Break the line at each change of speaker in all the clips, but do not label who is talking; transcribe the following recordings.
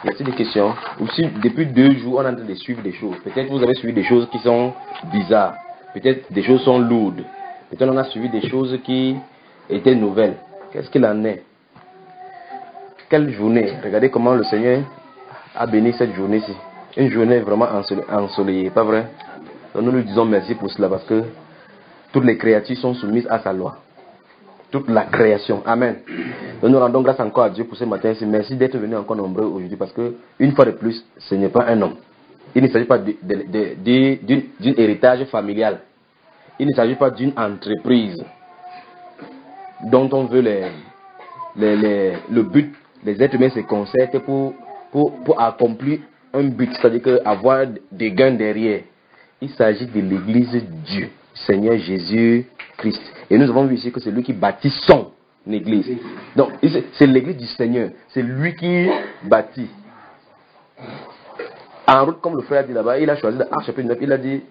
Y a-t-il des questions? Ou si depuis 2 jours, on est en train de suivre des choses. Peut-être vous avez suivi des choses qui sont bizarres. Peut-être des choses sont lourdes. Peut-être on a suivi des choses qui étaient nouvelles. Qu'est-ce qu'il en est? Quelle journée? Regardez comment le Seigneur a béni cette journée-ci. Une journée vraiment ensoleillée, pas vrai? Donc nous lui disons merci pour cela parce que toutes les créatures sont soumises à sa loi. Toute la création. Amen. Donc nous rendons grâce encore à Dieu pour ce matin-ci. Merci d'être venu encore nombreux aujourd'hui parce que, une fois de plus, ce n'est pas un homme. Il ne s'agit pas d'un héritage familial. Il ne s'agit pas d'une entreprise dont on veut le but. Les êtres humains se concertent pour accomplir un but, c'est-à-dire que avoir des gains derrière. Il s'agit de l'église de Dieu, Seigneur Jésus-Christ. Et nous avons vu ici que c'est lui qui bâtit son église. Donc, c'est l'église du Seigneur. C'est lui qui bâtit. En route, comme le frère a dit là-bas, il a choisi Actes chapitre 9, il a dit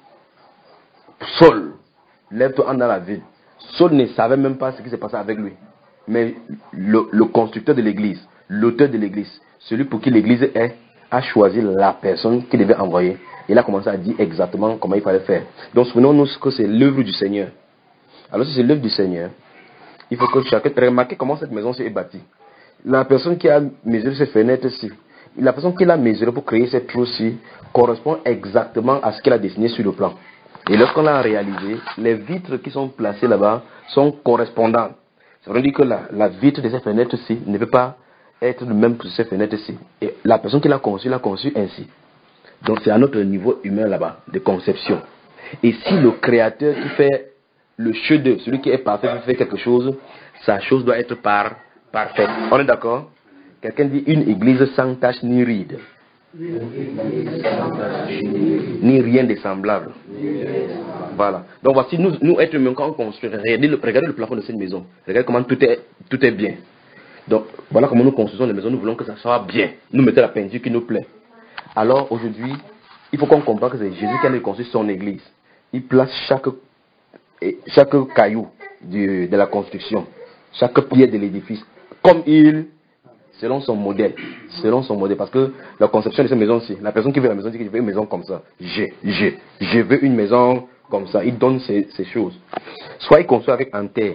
Saul, lève-toi en dans la ville. Saul ne savait même pas ce qui s'est passé avec lui. Mais le constructeur de l'église, l'auteur de l'église, celui pour qui l'église est, a choisi la personne qu'il devait envoyer. Il a commencé à dire exactement comment il fallait faire. Donc souvenons-nous que c'est l'œuvre du Seigneur. Alors si c'est l'œuvre du Seigneur, il faut que chacun remarque comment cette maison-ci est bâtie. La personne qui a mesuré ces fenêtres-ci, la personne qui l'a mesuré pour créer cette trou-ci, correspond exactement à ce qu'il a dessiné sur le plan. Et lorsqu'on l'a réalisé, les vitres qui sont placées là-bas sont correspondantes. Ça veut dire que la vitre de ces fenêtres-ci ne peut pas être le même que ces fenêtres-ci. Et la personne qui l'a conçu ainsi. Donc c'est à notre niveau humain là-bas, de conception. Et si le créateur qui fait le chef-d'œuvre, celui qui est parfait, qui fait quelque chose, sa chose doit être parfaite. On est d'accord? Quelqu'un dit une église sans tache ni ride. Ni rien de semblable. Voilà. Donc voici, nous êtres humains, quand on construit, regardez le plafond de cette maison. Regardez comment tout est bien. Donc voilà comment nous construisons les maisons. Nous voulons que ça soit bien. Nous mettons la peinture qui nous plaît. Alors aujourd'hui, il faut qu'on comprenne que c'est Jésus qui a construit son église. Il place chaque caillou de la construction, chaque pierre de l'édifice, comme selon son modèle. Parce que la conception de cette maison-ci, la personne qui veut la maison dit que je veux une maison comme ça. Je veux une maison comme ça. Il donne ces choses. Soit il construit avec en terre,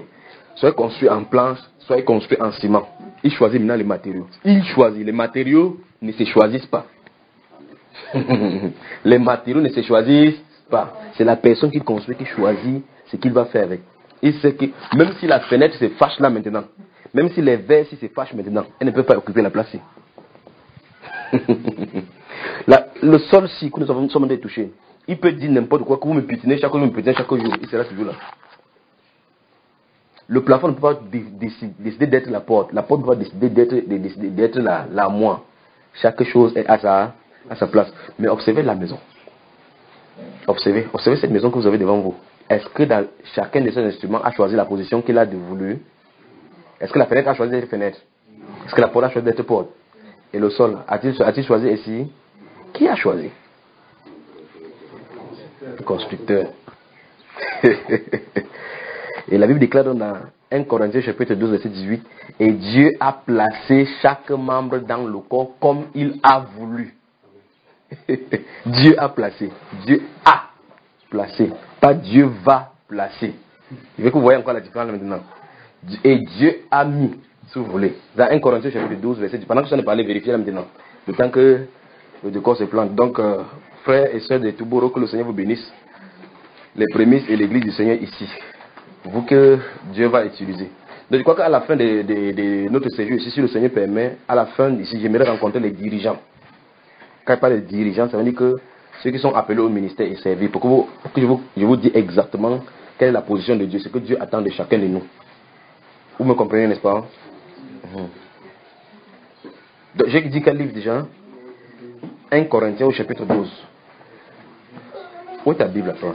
soit il construit en planche, soit il construit en ciment. Il choisit maintenant les matériaux. Les matériaux ne se choisissent pas. Les matériaux ne se choisissent pas. C'est la personne qui construit qui choisit ce qu'il va faire avec. Il sait que même si la fenêtre se fâche là maintenant, même si les verres se fâchent maintenant, elle ne peut pas occuper la place. Le sol si que nous sommes en train de toucher, il peut dire n'importe quoi, que vous me piétinez chaque jour, il sera toujours là. Le plafond ne peut pas décider d'être la porte. La porte ne peut pas décider d'être la moi. Chaque chose est à sa place. Mais observez la maison. Observez cette maison que vous avez devant vous. Est-ce que chacun de ces instruments a choisi la position qu'il a voulu? Est-ce que la fenêtre a choisi d'être fenêtre? Est-ce que la porte a choisi d'être porte? Et le sol, a-t-il choisi ici? Qui a choisi? Le constructeur. Et la Bible déclare dans 1 Corinthiens chapitre 12 verset 18, et Dieu a placé chaque membre dans le corps comme il a voulu. Dieu a placé. Pas Dieu va placer. Je veux que vous voyez encore la différence maintenant. Et Dieu a mis, si vous voulez, dans 1 Corinthiens chapitre 12 verset 10. Pendant que je ne parlais, vérifiez là maintenant. Le temps que le décor se plante. Donc, frères et sœurs de Touboro, que le Seigneur vous bénisse. Les prémices et l'église du Seigneur ici. Vous que Dieu va utiliser. Donc, je crois qu'à la fin de notre séjour ici, si le Seigneur permet, à la fin d'ici, j'aimerais rencontrer les dirigeants. Quand je parle de dirigeants, ça veut dire que ceux qui sont appelés au ministère et servis, pour que je vous dise exactement quelle est la position de Dieu, ce que Dieu attend de chacun de nous. Vous me comprenez, n'est-ce pas? Donc, j'ai dit quel livre déjà? 1 Corinthiens au chapitre 12. Où est ta Bible à toi?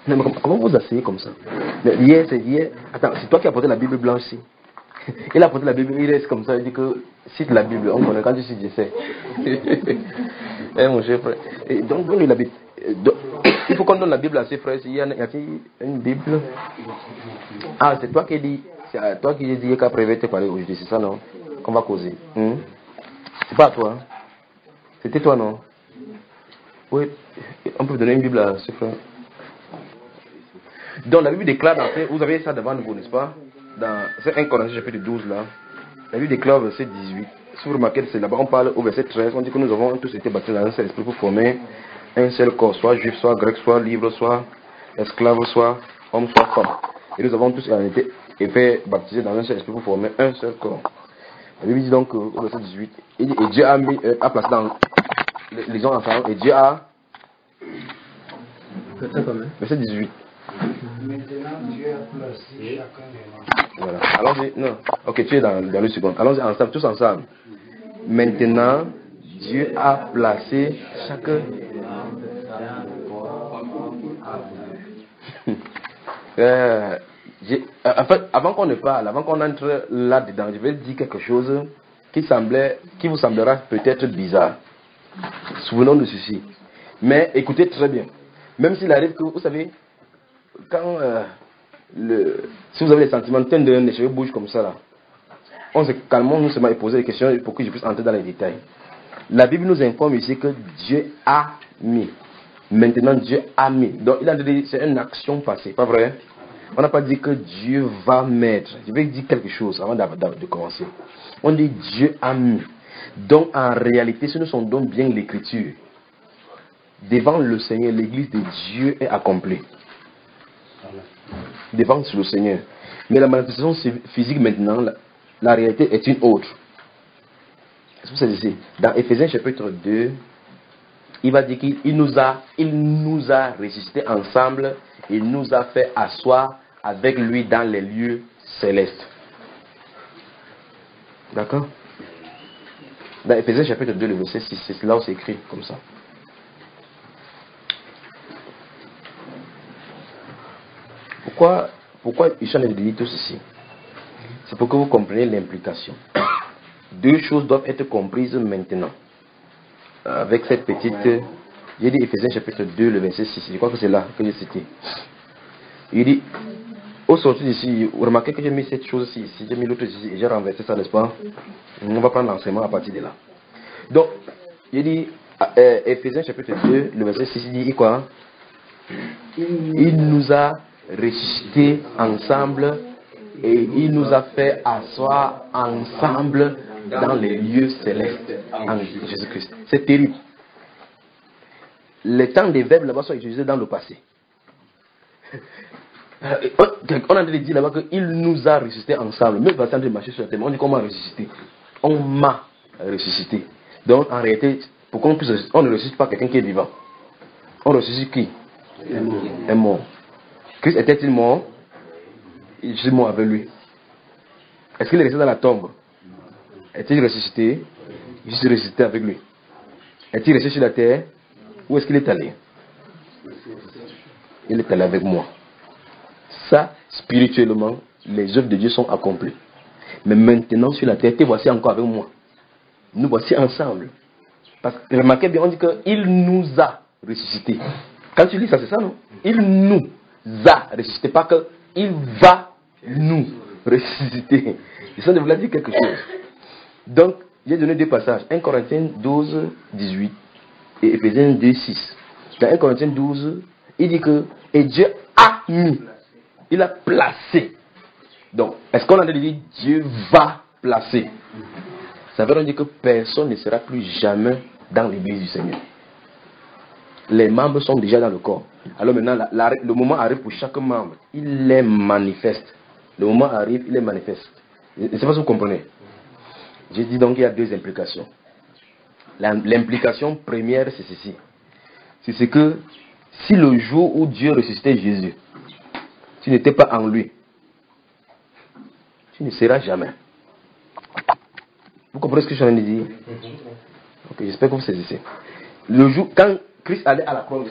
Non, mais comment vous asseyez comme ça? Mais hier. Attends, c'est toi qui as porté la Bible blanche ici. Il a porté la Bible, il reste comme ça, il dit que cite la Bible, on connaît quand tu cites, je sais. Mon cher frère. Et donc, donne-lui la Bible. Il faut qu'on donne la Bible à ses frères. Il y a une Bible. Ah, c'est toi qui dis, c'est à toi qui dis qu'à prévu te parler aujourd'hui, c'est ça, non? qu'on va causer. C'est pas à toi. Hein? C'était toi, non? Oui. On peut vous donner une Bible à ce frère. Donc la Bible déclare, vous avez ça devant vous, n'est-ce pas? C'est 1 Corinthiens chapitre 12 là. La Bible déclare au verset 18. Si vous remarquez, c'est là-bas, on parle au verset 13, on dit que nous avons tous été baptisés dans un seul esprit pour former un seul corps, soit juif, soit grec, soit libre, soit esclave, soit homme, soit femme. Et nous avons tous été baptisés dans un seul esprit pour former un seul corps. La Bible dit donc au verset 18, il dit, et Dieu a placé dans les gens ensemble, et Dieu a... Verset 18.
Maintenant, Dieu a placé chacun de nous.
Voilà. Allons-y. Non. Ok, tu es dans le second. Allons-y ensemble, tous ensemble. Maintenant, Dieu a placé chacun. En fait, avant qu'on ne parle, avant qu'on entre là-dedans, je vais dire quelque chose qui vous semblera peut-être bizarre. Souvenons de ceci. Mais écoutez très bien. Même s'il arrive que, vous savez, quand si vous avez des sentiments, les cheveux bougent comme ça là, on se calme, nous seulement et poser des questions pour que je puisse entrer dans les détails. La Bible nous informe ici que Dieu a mis. Maintenant Dieu a mis. Donc il a dit c'est une action passée, pas vrai? On n'a pas dit que Dieu va mettre. Je vais dire quelque chose avant de commencer. On dit Dieu a mis. Donc en réalité, si nous sondons bien l'écriture, devant le Seigneur, l'église de Dieu est accomplie. Devant le Seigneur. Mais la manifestation physique maintenant, la réalité est une autre. C'est pour ça que c'est dans Éphésiens chapitre 2, il va dire qu'il nous a ressuscités ensemble, il nous a fait asseoir avec lui dans les lieux célestes. D'accord? Dans Éphésiens chapitre 2, le verset 6, c'est là où c'est écrit comme ça. Pourquoi Ishan a dit tout ceci? C'est pour que vous compreniez l'implication. Deux choses doivent être comprises maintenant. Avec cette petite... J'ai dit Éphésiens chapitre 2, le verset 6. Je crois que c'est là que j'ai cité. Il dit, au sortir d'ici, vous remarquez que j'ai mis cette chose ici, j'ai mis l'autre ici, et j'ai renversé ça, n'est-ce pas? On va prendre l'enseignement à partir de là. Donc, il dit, Éphésiens chapitre 2, le verset 6, il dit quoi? Il nous a ressuscités ensemble et il nous a fait asseoir ensemble dans les lieux célestes en Jésus-Christ. C'est terrible. Les temps des verbes là-bas sont utilisés dans le passé. On a dit là-bas qu'il nous a ressuscités ensemble. Même pas de marcher sur la terre, on dit comment ressusciter. On m'a ressuscité. Donc en réalité, pour qu'on puisse ressusciter, on ne ressuscite pas quelqu'un qui est vivant. On ressuscite qui? Un mort. Christ était-il mort? Je suis mort avec lui. Est-ce qu'il est resté dans la tombe? Est-il ressuscité? Je suis ressuscité avec lui. Est-il resté sur la terre? Où est-ce qu'il est allé? Il est allé avec moi. Ça, spirituellement, les œuvres de Dieu sont accomplies. Mais maintenant, sur la terre, te voici encore avec moi. Nous voici ensemble. Parce que remarquez bien, on dit qu'il nous a ressuscités. Quand tu lis ça, c'est ça, non? Il nous a ressuscités, pas qu'il va nous ressusciter. Je sens de vouloir dire quelque chose. Donc, j'ai donné deux passages. 1 Corinthiens 12, 18 et Éphésiens 2, 6. Dans 1 Corinthiens 12, il dit que et Dieu a mis, il a placé. Donc, est-ce qu'on a dit Dieu va placer? Ça veut dire que personne ne sera plus jamais dans l'église du Seigneur. Les membres sont déjà dans le corps. Alors maintenant, le moment arrive pour chaque membre. Il les manifeste. Le moment arrive, il les manifeste. Je ne sais pas si vous comprenez. J'ai dit donc qu'il y a deux implications. L'implication première, c'est ceci. C'est que si le jour où Dieu ressuscitait Jésus, tu n'étais pas en lui, tu ne seras jamais. Vous comprenez ce que je suis en train de dire? Ok, j'espère que vous saisissez. Le jour, quand Christ allait à la croix,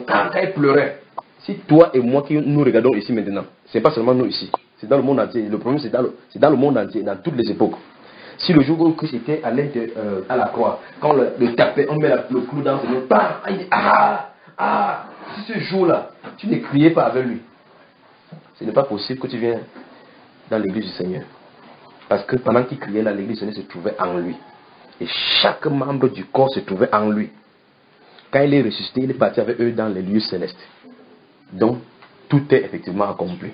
quand il pleurait, si toi et moi qui nous regardons ici maintenant, ce n'est pas seulement nous ici, c'est dans le monde entier. Le problème, c'est dans le monde entier, dans toutes les époques. Si le jour où Christ était à la croix, quand on le tapait, on met le clou dans ses mains, il dit si ce jour-là, tu ne criais pas avec lui, ce n'est pas possible que tu viennes dans l'église du Seigneur. Parce que pendant qu'il criait là, l'église se trouvait en lui. Et chaque membre du corps se trouvait en lui. Quand il est ressuscité, il est parti avec eux dans les lieux célestes. Donc, tout est effectivement accompli.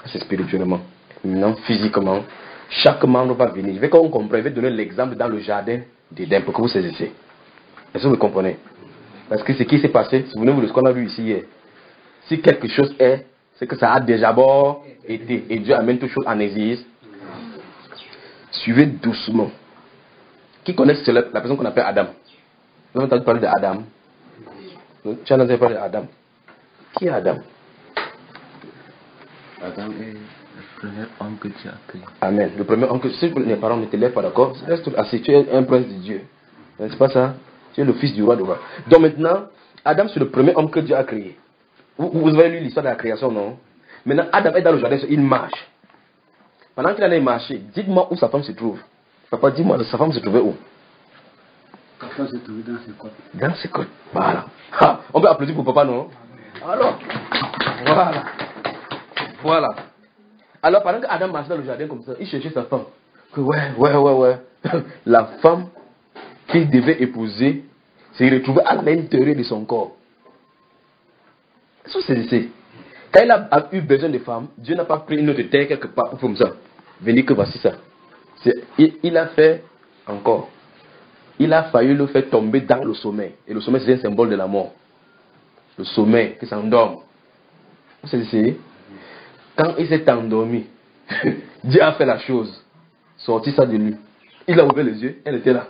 C'est spirituellement. Maintenant, physiquement, chaque membre va venir. Je vais qu'on comprenne, je vais donner l'exemple dans le jardin d'Éden pour que vous saisissiez. Est-ce que vous comprenez? Parce que ce qui s'est passé, souvenez-vous de ce qu'on a vu ici hier. Si quelque chose est, c'est que ça a déjà été. Et Dieu amène toute chose en existe. Suivez doucement. Qui connaît la personne qu'on appelle Adam? Vous avez entendu parler d'Adam? Tu as entendu parler d'Adam? Qui est Adam?
Adam est le premier homme que Dieu a créé.
Amen. Le premier homme que... Si les parents ne te lèvent pas, d'accord? Reste assis. Tu es un prince de Dieu. C'est pas ça? Tu es le fils du roi de roi. Donc maintenant, Adam, c'est le premier homme que Dieu a créé. Vous avez lu l'histoire de la création, non? Maintenant, Adam est dans le jardin, il marche. Pendant qu'il allait marcher, dites-moi où sa femme se trouve. Papa, dis-moi, sa femme se trouvait où?
Sa femme se trouvait dans ses côtes.
Dans ses côtes. Voilà. Ha, on peut applaudir pour papa, non? Alors, voilà. Voilà. Alors, pendant qu'Adam marchait dans le jardin comme ça, il cherchait sa femme. Que ouais. La femme qu'il devait épouser se retrouvait à l'intérieur de son corps. Est-ce que c'est? Quand il a eu besoin de femmes, Dieu n'a pas pris une autre terre quelque part comme ça. Venez que voici ça. Il a fait encore. Il a failli le faire tomber dans le sommeil. Et le sommeil, c'est un symbole de la mort. Le sommeil, qui s'endorme. Vous savez, quand il s'est endormi, Dieu a fait la chose. Sorti ça de lui. Il a ouvert les yeux, elle était là.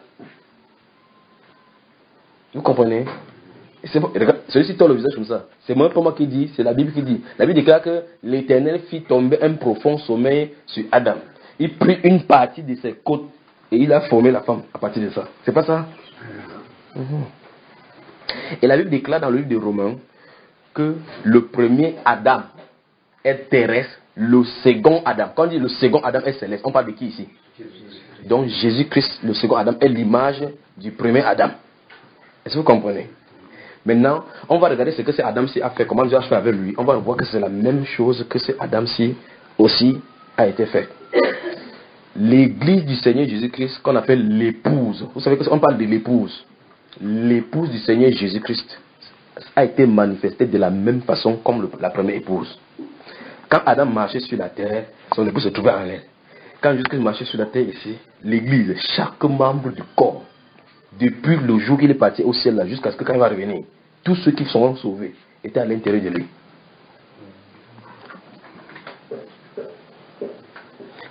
Vous comprenez? Celui-ci tourne le visage comme ça. C'est moi pas moi qui dis, c'est la Bible qui dit. La Bible déclare que l'Éternel fit tomber un profond sommeil sur Adam. Il prit une partie de ses côtes et il a formé la femme à partir de ça. C'est pas ça? Et la Bible déclare dans le livre de Romains que le premier Adam est terrestre, le second Adam. Quand on dit le second Adam est céleste, on parle de qui ici? Donc Jésus-Christ, le second Adam, est l'image du premier Adam. Est-ce que vous comprenez? Maintenant, on va regarder ce que c'est Adam-ci a fait, comment Dieu a fait avec lui. On va voir que c'est la même chose que c'est Adam-ci aussi a été fait. L'église du Seigneur Jésus-Christ, qu'on appelle l'épouse. Vous savez qu'on parle de l'épouse. L'épouse du Seigneur Jésus-Christ a été manifestée de la même façon comme la première épouse. Quand Adam marchait sur la terre, son épouse se trouvait en elle. Quand Jésus-Christ marchait sur la terre ici, l'église, chaque membre du corps, depuis le jour qu'il est parti au ciel là, jusqu'à ce que quand il va revenir, tous ceux qui sont sauvés étaient à l'intérieur de lui.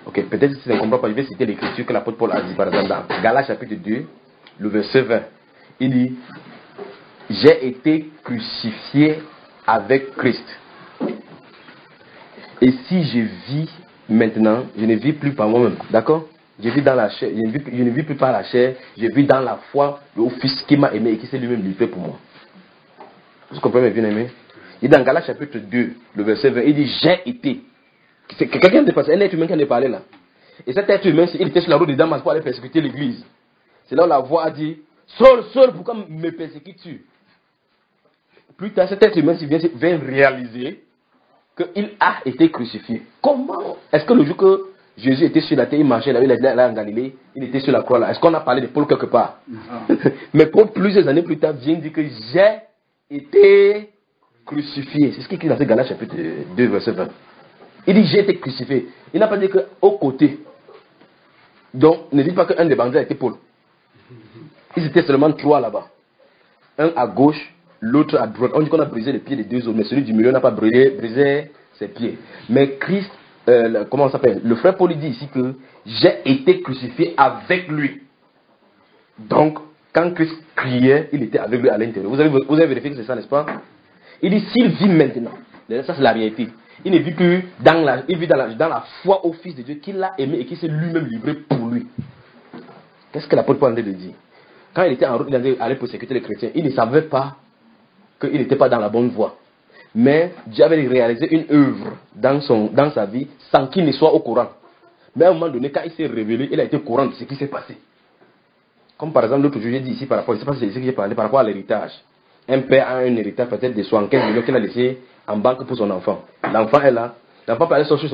Ok, peut-être si tu ne comprends pas, je vais citer l'écriture que l'apôtre Paul a dit par exemple dans Galates chapitre 2, le verset 20. Il dit: j'ai été crucifié avec Christ. Et si je vis maintenant, je ne vis plus par moi-même. D'accord? Je vis dans la chair, je ne vis plus par la chair, je vis dans la foi au Fils qui m'a aimé et qui s'est lui-même livré pour moi. Vous comprenez, bien aimé? Il dit dans Galates chapitre 2, le verset 20, il dit: j'ai été. C'est quelqu'un de passé, un être humain qui en est parlé là. Et cet être humain, il était sur la route de Damas pour aller persécuter l'église. C'est là où la voix a dit: Saul, pourquoi me persécutes-tu? Plus tard, cet être humain vient réaliser qu'il a été crucifié. Comment? Est-ce que le jour que Jésus était sur la terre, il marchait là, il était là en Galilée, il était sur la croix là. Est-ce qu'on a parlé de Paul quelque part? Mais Paul, plusieurs années plus tard, vient dire que j'ai été crucifié. C'est ce qu'il écrit dans ce Galates chapitre 2, verset 20. Il dit: j'ai été crucifié. Il n'a pas dit qu'au côté. Donc, ne dites pas qu'un des bandits a été Paul. Ils étaient seulement 3 là-bas. Un à gauche, l'autre à droite. On dit qu'on a brisé les pieds des 2 autres, mais celui du milieu n'a pas brisé ses pieds. Mais Christ, comment on s'appelle? Le frère Paul dit ici que j'ai été crucifié avec lui. Donc, quand Christ criait, il était avec lui à l'intérieur. Vous avez vérifié que c'est ça, n'est-ce pas? Il dit: s'il vit maintenant, ça c'est la réalité. Il ne vit plus dans la foi au Fils de Dieu qu'il a aimé et qui s'est lui-même livré pour lui. Qu'est-ce que l'apôtre Paul a dit? Quand il était en route, il allait persécuter les chrétiens. Il ne savait pas qu'il n'était pas dans la bonne voie. Mais Dieu avait réalisé une œuvre dans sa vie sans qu'il ne soit au courant. Mais à un moment donné, quand il s'est révélé, il a été au courant de ce qui s'est passé. Comme par exemple, l'autre jour, j'ai dit ici par rapport, je ne sais pas si c'est ici que j'ai parlé, par rapport à l'héritage. Un père a un héritage peut-être de 75 millions qu'il a laissé en banque pour son enfant. L'enfant est là. L'enfant peut aller sortir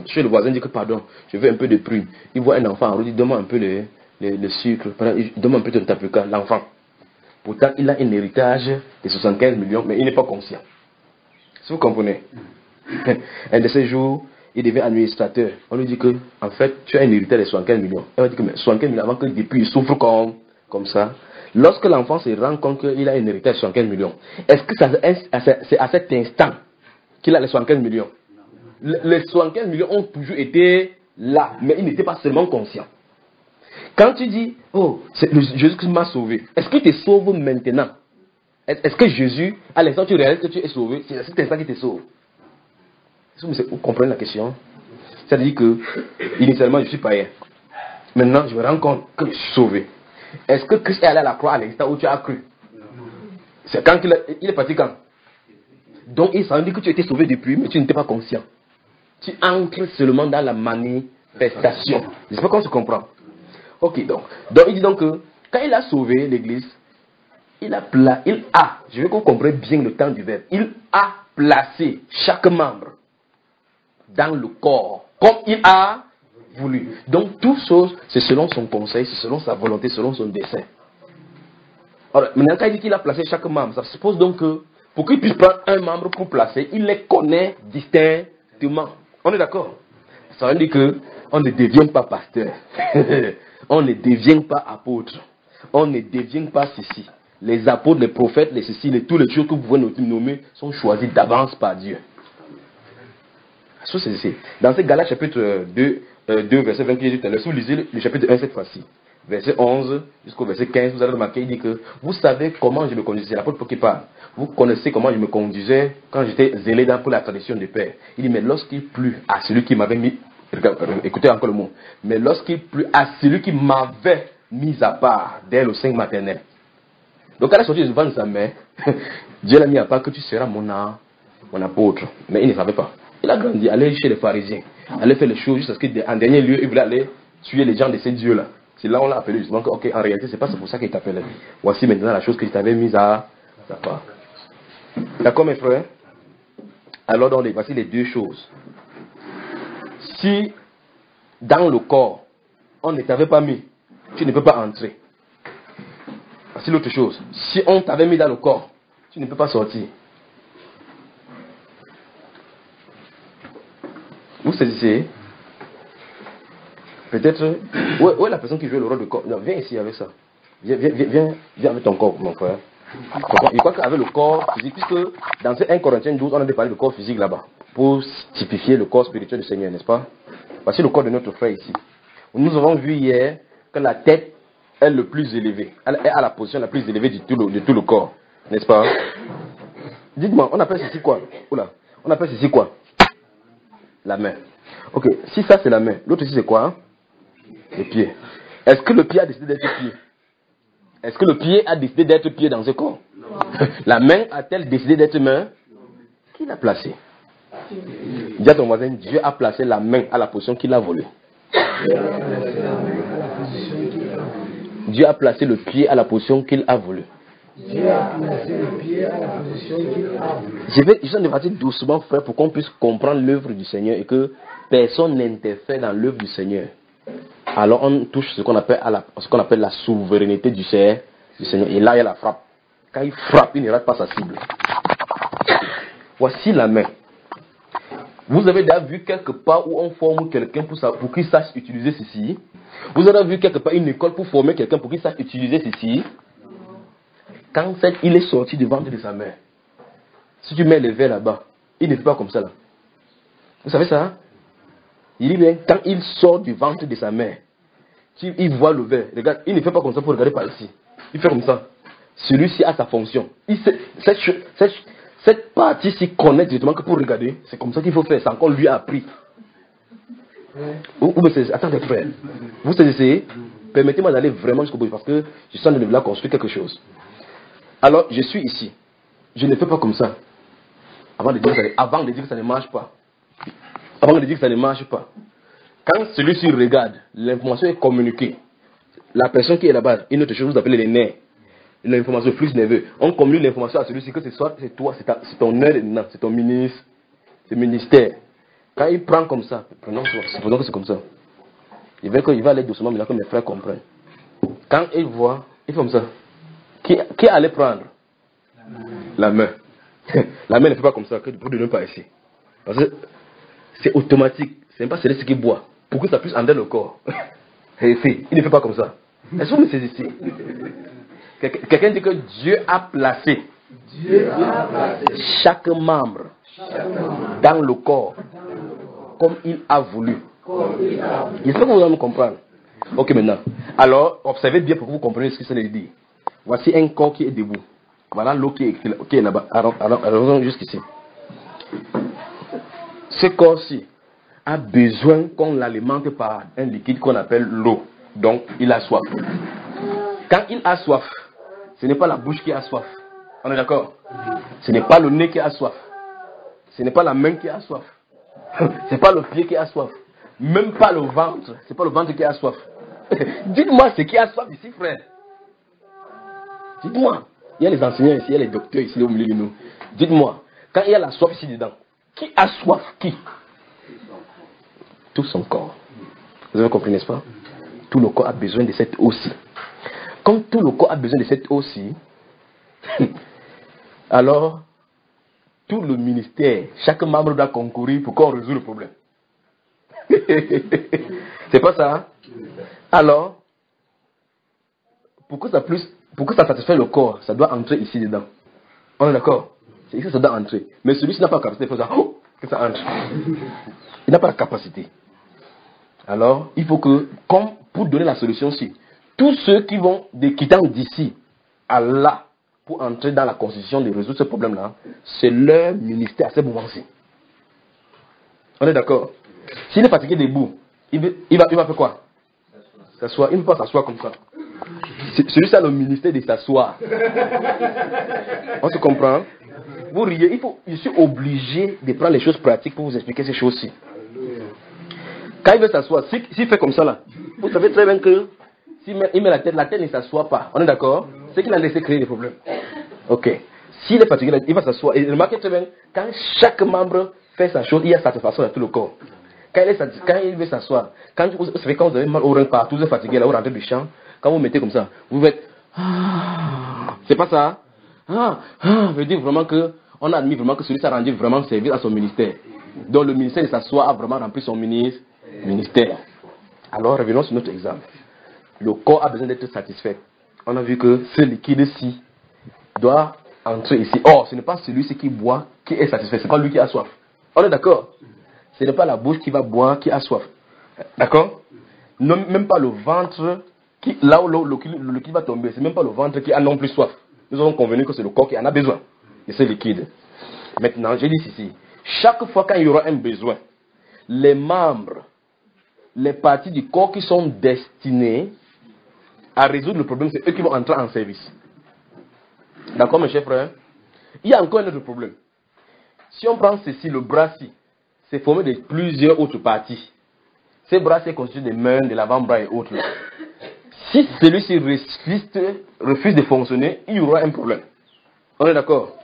chez le voisin, dit que pardon, je veux un peu de prune. Il voit un enfant en route, il demande un peu le sucre, il demande un peu de tapuka, l'enfant. Pourtant, il a un héritage de 75 millions, mais il n'est pas conscient. Si vous comprenez. Un de ces jours, il devient administrateur. On lui dit que, en fait, tu as un héritage de 75 millions. Elle va dire que, mais 75 millions, avant que depuis il souffre comme ça. Lorsque l'enfant se rend compte qu'il a un héritage de 75 millions, est-ce que c'est à cet instant qu'il a les 75 millions? Les 75 millions ont toujours été là, mais il n'était pas seulement conscient. Quand tu dis, oh, c'est Jésus qui m'a sauvé, est-ce qu'il te sauve maintenant? Est-ce que Jésus, à l'instant où tu réalises que tu es sauvé, c'est à cet instant qu'il te sauve? Vous comprenez la question? C'est-à-dire que, initialement, je suis païen. Maintenant, je me rends compte que je suis sauvé. Est-ce que Christ est allé à la croix à l'instant où tu as cru? C'est quand il est parti quand? Donc, il s'en dit que tu étais sauvé depuis, mais tu n'étais pas conscient. Tu entres seulement dans la manifestation. Je ne sais pas comment tu comprends. Ok, donc il dit donc que quand il a sauvé l'église, je veux qu'on comprenne bien le temps du verbe, il a placé chaque membre dans le corps, comme il a voulu. Donc, toute chose, c'est selon son conseil, c'est selon sa volonté, selon son dessein. Alors, maintenant, quand il dit qu'il a placé chaque membre, ça suppose donc que, pour qu'il puisse prendre un membre pour placer, il les connaît distinctement. On est d'accord? Ça veut dire qu'on ne devient pas pasteur. On ne devient pas apôtre. On ne devient pas ceci. Les apôtres, les prophètes, les ceci, tous les choses que vous pouvez nommer sont choisis d'avance par Dieu. Dans ce Galates chapitre 2, verset 20, si vous lisez le chapitre 1 cette fois-ci, verset 11 jusqu'au verset 15, vous allez remarquer, il dit que vous savez comment je me conduisais. C'est l'apôtre qui parle. Vous connaissez comment je me conduisais quand j'étais zélé pour la tradition du Père. Il dit, mais lorsqu'il plut à celui qui m'avait mis, écoutez encore le mot, mais lorsqu'il plut à celui qui m'avait mis à part dès le sein maternel. Donc, quand il a sorti devant sa mère, Dieu l'a mis à part que tu seras mon apôtre. Mais il ne savait pas. Il a grandi, aller chez les pharisiens, aller faire les choses jusqu'à ce qu'en dernier lieu, il voulait aller tuer les gens de ces dieux-là. C'est là où on l'a appelé justement que, ok, en réalité, c'est pas pour ça qu'il t'appelait. Voici maintenant la chose que je t'avais mise à part. D'accord, mes frères? Alors, voici les deux choses. Si dans le corps, on ne t'avait pas mis, tu ne peux pas entrer. Voici l'autre chose. Si on t'avait mis dans le corps, tu ne peux pas sortir. Vous saisissez? Peut-être. Où est la personne qui joue le rôle de corps? Non, viens ici avec ça. Viens avec ton corps, mon frère. Je crois qu'avec le corps physique, puisque dans 1 Corinthiens 12, on a parlé de corps physique là-bas, pour typifier le corps spirituel du Seigneur, n'est-ce pas? Voici le corps de notre frère ici. Nous avons vu hier que la tête est le plus élevée. Elle est à la position la plus élevée de tout le corps, n'est-ce pas? Dites-moi, on appelle ceci quoi? Oula, on appelle ceci quoi? La main. Ok, si ça c'est la main, l'autre ici c'est quoi? Hein? Le pied. Est-ce que le pied a décidé d'être pied? Est-ce que le pied a décidé d'être pied dans ce corps? Non. La main a-t-elle décidé d'être main? Qui l'a placée? Dis à ton voisin, Dieu a placé la main à la position qu'il a voulu. Dieu a placé le pied à la position qu'il a voulu.
Dieu a placé le pied à la position qu'il a voulu. Je
vais partir doucement, frère, pour qu'on puisse comprendre l'œuvre du Seigneur et que personne n'interfère dans l'œuvre du Seigneur. Alors on touche ce qu'on appelle la souveraineté du Seigneur. Et là, il y a la frappe. Quand il frappe, il ne rate pas sa cible. Voici la main. Vous avez déjà vu quelque part où on forme quelqu'un pour qu'il sache utiliser ceci? Vous avez vu quelque part une école pour former quelqu'un pour qu'il sache utiliser ceci? Quand il est sorti du ventre de sa mère, si tu mets le verre là-bas, il ne fait pas comme ça là. Vous savez ça? Hein? Il dit bien, quand il sort du ventre de sa mère, il voit le verre. Regarde, il ne fait pas comme ça pour regarder par ici. Il fait comme ça. Celui-ci a sa fonction. Cette partie-ci connaît directement que pour regarder. C'est comme ça qu'il faut faire. C'est encore lui appris. Attendez, frère. Vous essayez? Permettez-moi d'aller vraiment jusqu'au bout parce que je sens de vouloir construire quelque chose. Alors, je suis ici. Je ne fais pas comme ça. Avant de dire que ça ne marche pas. Avant de dire que ça ne marche pas. Quand celui-ci regarde, l'information est communiquée. La personne qui est là-bas, une autre chose, vous appelez les nerfs. L'information plus nerveux. On communique l'information à celui-ci que c'est toi, c'est ton nerf, c'est ton ministère. Quand il prend comme ça, supposons que c'est comme ça. Il va aller doucement, mais là que mes frères comprennent. Quand il voit, il fait comme ça. Qui allait prendre? La main. La main ne fait pas comme ça, que vous ne donnez pas ici. Parce que c'est automatique. C'est même pas celui qui boit. Pour que ça puisse entrer le corps. Il ne fait pas comme ça. Est-ce que vous me saisissez? Quelqu'un dit que Dieu a placé chaque membre dans le corps comme il a voulu. J'espère que vous allez me comprendre. Ok, maintenant. Alors, observez bien pour que vous compreniez ce que ça veut dire. Voici un corps qui est debout. Voilà l'eau qui est là-bas. Alors, jusqu'ici. Ce corps-ci a besoin qu'on l'alimente par un liquide qu'on appelle l'eau. Donc, il a soif. Quand il a soif, ce n'est pas la bouche qui a soif. On est d'accord? Ce n'est pas le nez qui a soif. Ce n'est pas la main qui a soif. Ce n'est pas le pied qui a soif. Même pas le ventre. Ce n'est pas le ventre qui a soif. Dites-moi ce qui a soif ici, frère. Dites-moi. Il y a les enseignants ici, il y a les docteurs ici au milieu de nous. Dites-moi, quand il y a la soif ici dedans, qui a soif? Qui? Tout son corps. Vous avez compris, n'est-ce pas? Tout le corps a besoin de cette eau-ci. Comme tout le corps a besoin de cette eau-ci, alors, tout le ministère, chaque membre doit concourir pour qu'on résolve le problème. C'est pas ça, hein? Alors, pour que ça satisfait le corps, ça doit entrer ici dedans. On est d'accord? C'est ici que ça doit entrer. Mais celui-ci n'a pas la capacité, il faut ça, que ça entre. Il n'a pas la capacité. Alors, il faut que, comme pour donner la solution-ci, tous ceux qui vont quittant d'ici à là pour entrer dans la constitution de résoudre ce problème-là, c'est leur ministère à ce moment-ci. On est d'accord? S'il est fatigué debout, il va faire quoi? S'asseoir. Il ne peut pas s'asseoir comme ça. Celui-ci a le ministère de s'asseoir. On se comprend? Vous riez, je suis obligé de prendre les choses pratiques pour vous expliquer ces choses-ci. Quand il veut s'asseoir, s'il fait comme ça là, vous savez très bien que s'il met la tête ne s'assoit pas. On est d'accord? C'est qu'il a laissé créer des problèmes. Ok. S'il est fatigué, il va s'asseoir. Et remarquez très bien, quand chaque membre fait sa chose, il y a satisfaction dans tout le corps. Quand il veut s'asseoir, vous savez, quand vous avez mal au rein partout, vous êtes fatigué, là, vous rentrez du champ, quand vous mettez comme ça, vous faites c'est pas ça? Veut dire vraiment que on a admis vraiment que celui-ci a rendu vraiment service à son ministère. Donc le ministère de s'asseoir a vraiment rempli son ministère. Alors revenons sur notre exemple. Le corps a besoin d'être satisfait. On a vu que ce liquide-ci doit entrer ici. Or, ce n'est pas celui-ci qui boit qui est satisfait. Ce n'est pas lui qui a soif. On est d'accord? Ce n'est pas la bouche qui va boire qui a soif. D'accord? Même pas le ventre, là où le liquide va tomber, ce n'est même pas le ventre qui a non plus soif. Nous avons convenu que c'est le corps qui en a besoin de ce liquide. Maintenant, je dis ici, chaque fois qu'il y aura un besoin, les membres, les parties du corps qui sont destinées à résoudre le problème, c'est eux qui vont entrer en service. D'accord, mes chers frères? Il y a encore un autre problème. Si on prend ceci, le bras-ci, c'est formé de plusieurs autres parties. Ces bras, c'est constitué des mains, de l'avant-bras et autres. Si celui-ci refuse de fonctionner, il y aura un problème. On est d'accord?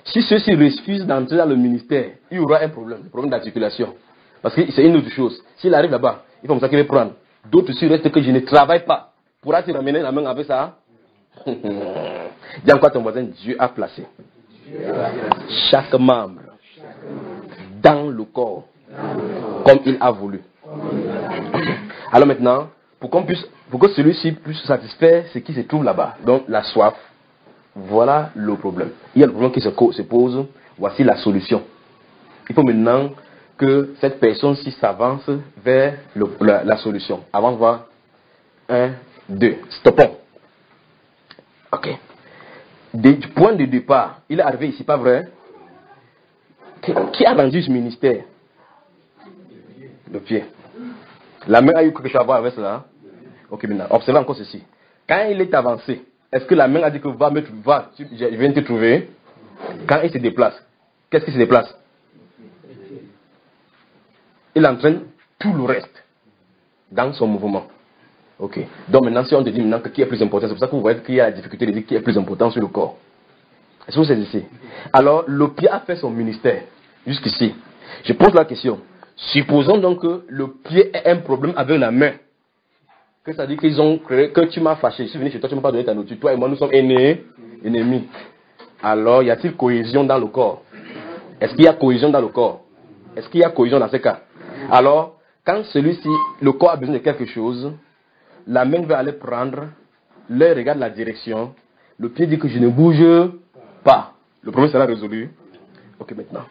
Si ceux-ci refusent d'entrer dans le ministère, il y aura un problème d'articulation. Parce que c'est une autre chose. S'il arrive là-bas, il faut comme ça qu'il va prendre. D'autres s'il reste que je ne travaille pas. Pourra-t-il ramener la main avec ça? Dis encore à ton voisin, Dieu a placé chaque membre dans le corps comme il a voulu. Alors maintenant, pour que celui-ci puisse satisfaire ce qui se trouve là-bas, donc la soif, voilà le problème. Il y a le problème qui se pose, voici la solution. Il faut maintenant que cette personne-ci s'avance vers la solution. Avant de voir 1, 2, stoppons. Ok. Du point de départ, il est arrivé ici, pas vrai? Qui a rendu ce ministère? Le pied. La main a eu quelque chose à voir avec cela? Ok, maintenant, observez encore ceci. Quand il est avancé, est-ce que la main a dit que je viens te trouver? Quand il se déplace, qu'est-ce qui se déplace? Il entraîne tout le reste dans son mouvement. Ok. Donc maintenant, si on te dit maintenant qui est plus important, c'est pour ça que vous voyez qu'il y a la difficulté de dire qui est plus important sur le corps. Est-ce que vous êtes ici? Alors, le pied a fait son ministère jusqu'ici. Je pose la question. Supposons donc que le pied ait un problème avec la main. Que ça dit qu'ils ont créé, que tu m'as fâché. Je suis venu chez toi, tu ne m'as pas donné ta nourriture. Toi et moi, nous sommes ennemis. Alors, y a-t-il cohésion dans le corps? Est-ce qu'il y a cohésion dans le corps? Est-ce qu'il y a cohésion dans ce cas? Alors, quand celui-ci, le corps a besoin de quelque chose, la main va aller prendre, l'œil regarde la direction, le pied dit que je ne bouge pas. Le problème sera résolu. Ok, maintenant.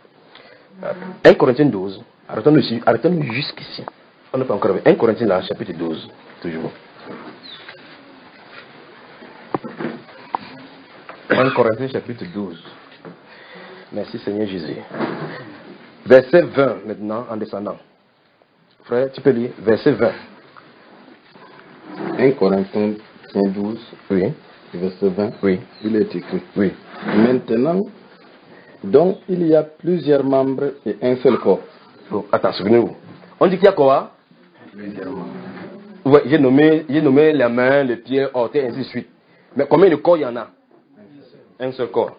1 Corinthiens 12. Arrêtons-nous jusqu'ici. On n'a pas encore vu. 1 Corinthiens là, chapitre 12. Toujours. 1 Corinthiens chapitre 12. Merci Seigneur Jésus. Verset 20 maintenant en descendant. Frère, tu peux lire verset 20.
1 Corinthiens 12,
Oui.
verset 20.
Oui.
Il est écrit.
Oui.
Maintenant, donc il y a plusieurs membres et un seul corps.
Oh, attends, souvenez-vous. On dit qu'il y a quoi?
Plusieurs membres.
Ouais, j'ai nommé les mains, les pieds, orteils, ainsi de suite. Mais combien de corps il y en a? Un seul corps.